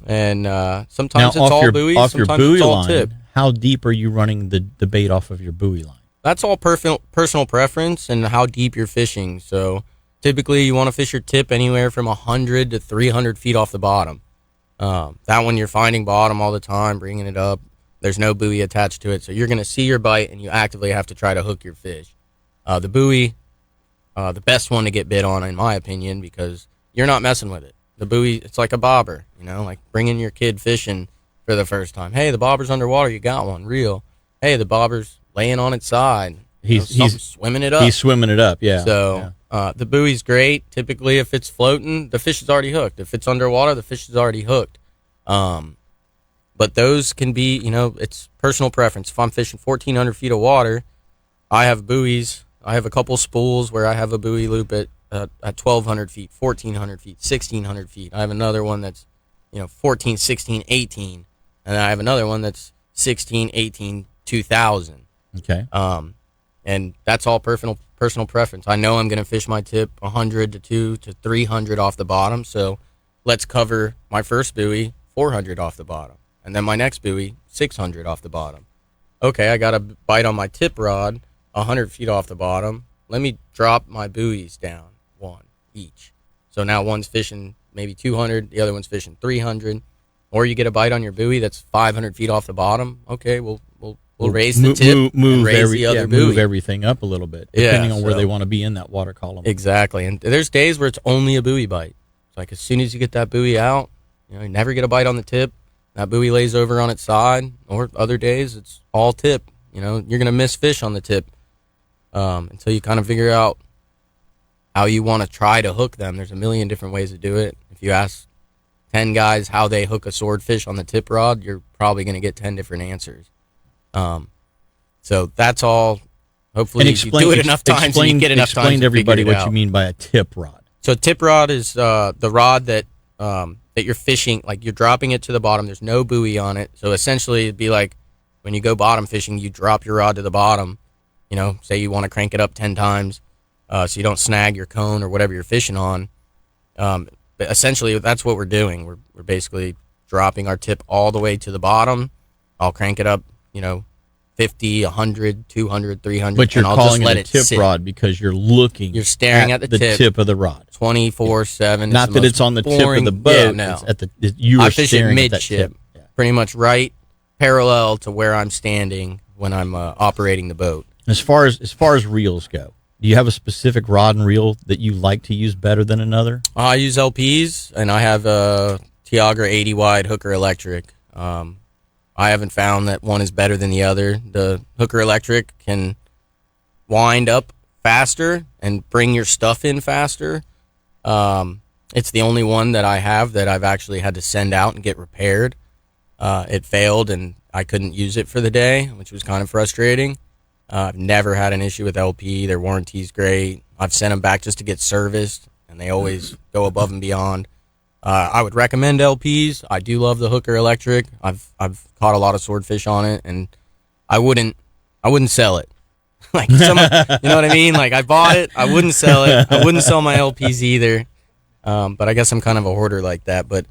sometimes Now, it's all buoys, off your sometimes buoy it's all line, tip. how deep are you running the bait off of your buoy line? That's all personal preference and how deep you're fishing. So typically you want to fish your tip anywhere from 100 to 300 feet off the bottom. That one you're finding bottom all the time, bringing it up. There's no buoy attached to it. So you're going to see your bite and you actively have to try to hook your fish. The buoy, the best one to get bit on, in my opinion, because you're not messing with it. The buoy, it's like a bobber, like bringing your kid fishing for the first time. Hey, the bobber's underwater. You got one. Real. Hey, the bobber's laying on its side. He's swimming it up. He's swimming it up, yeah. So the buoy's great. Typically, if it's floating, the fish is already hooked. If it's underwater, the fish is already hooked. But those can be, it's personal preference. If I'm fishing 1,400 feet of water, I have buoys. I have a couple spools where I have a buoy loop at 1,200 feet, 1,400 feet, 1,600 feet. I have another one that's, 14, 16, 18. And I have another one that's 16, 18, 2,000. Okay. And that's all personal preference. I know I'm going to fish my tip 100 to 2 to 300 off the bottom, so let's cover my first buoy 400 off the bottom, and then my next buoy 600 off the bottom. Okay, I got a bite on my tip rod 100 feet off the bottom. Let me drop my buoys down one each. So now one's fishing maybe 200, the other one's fishing 300. Or you get a bite on your buoy that's 500 feet off the bottom. Okay, we'll raise the tip and raise the other buoy. Move everything up a little bit, depending on where they want to be in that water column. Exactly. And there's days where it's only a buoy bite. It's like as soon as you get that buoy out, you never get a bite on the tip. That buoy lays over on its side. Or other days, it's all tip. You're going to miss fish on the tip until you kind of figure out how you want to try to hook them. There's a million different ways to do it. If you ask 10 guys how they hook a swordfish on the tip rod, you're probably going to get 10 different answers. So that's all. Hopefully, if you do it enough times, you get enough time to explain to everybody figure it what out. you mean by a tip rod. So tip rod is the rod that you're fishing, like you're dropping it to the bottom. There's no buoy on it. So essentially, it'd be like when you go bottom fishing, you drop your rod to the bottom. Say you want to crank it up 10 times so you don't snag your cone or whatever you're fishing on. But essentially, that's what we're doing. We're basically dropping our tip all the way to the bottom. I'll crank it up, 50, 100, 200, 300. But you're and I'll calling just let it a tip sit. rod because you're looking. You're staring at the tip of the rod. 24/7. Not that it's on the tip of the boat. Yeah, no. It's at you are I fish it staring at that midship, tip. Yeah. pretty much right parallel to where I'm standing when I'm operating the boat. As far as reels go, do you have a specific rod and reel that you like to use better than another? I use LPs, and I have a Tiagra 80 wide Hooker Electric. I haven't found that one is better than the other. The Hooker Electric can wind up faster and bring your stuff in faster. It's the only one that I have that I've actually had to send out and get repaired. It failed, and I couldn't use it for the day, which was kind of frustrating. I've never had an issue with LP. Their warranty's great. I've sent them back just to get serviced, and they always go above and beyond. I would recommend LPs. I do love the Hooker Electric. I've caught a lot of swordfish on it, and I wouldn't sell it. Like you know what I mean? Like I bought it, I wouldn't sell it. I wouldn't sell my LPs either. But I guess I'm kind of a hoarder like that. But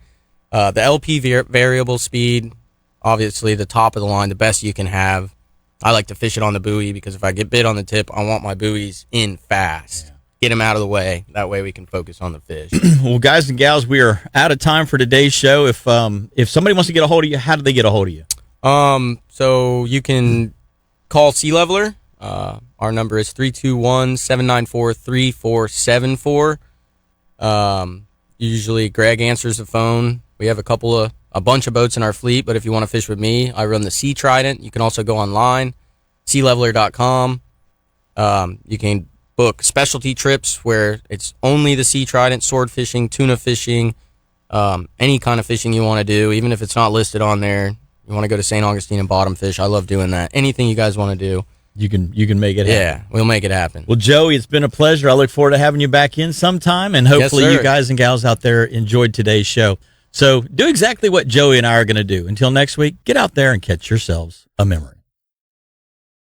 the LP variable speed, obviously the top of the line, the best you can have. I like to fish it on the buoy because if I get bit on the tip, I want my buoys in fast. Yeah. Get them out of the way. That way we can focus on the fish. Well, guys and gals, we are out of time for today's show. If somebody wants to get a hold of you, how do they get a hold of you? So you can call Sea Leveler. Our number is 321-794-3474. Usually Greg answers the phone. We have a bunch of boats in our fleet, but if you want to fish with me, I run the Sea Trident. You can also go online, sealeveler.com. You can book specialty trips where it's only the Sea Trident, sword fishing, tuna fishing, any kind of fishing you want to do, even if it's not listed on there. You want to go to St. Augustine and bottom fish. I love doing that. Anything you guys want to do. You can make it happen. Yeah, we'll make it happen. Well, Joey, it's been a pleasure. I look forward to having you back in sometime, and hopefully you guys and gals out there enjoyed today's show. So do exactly what Joey and I are going to do. Until next week, get out there and catch yourselves a memory.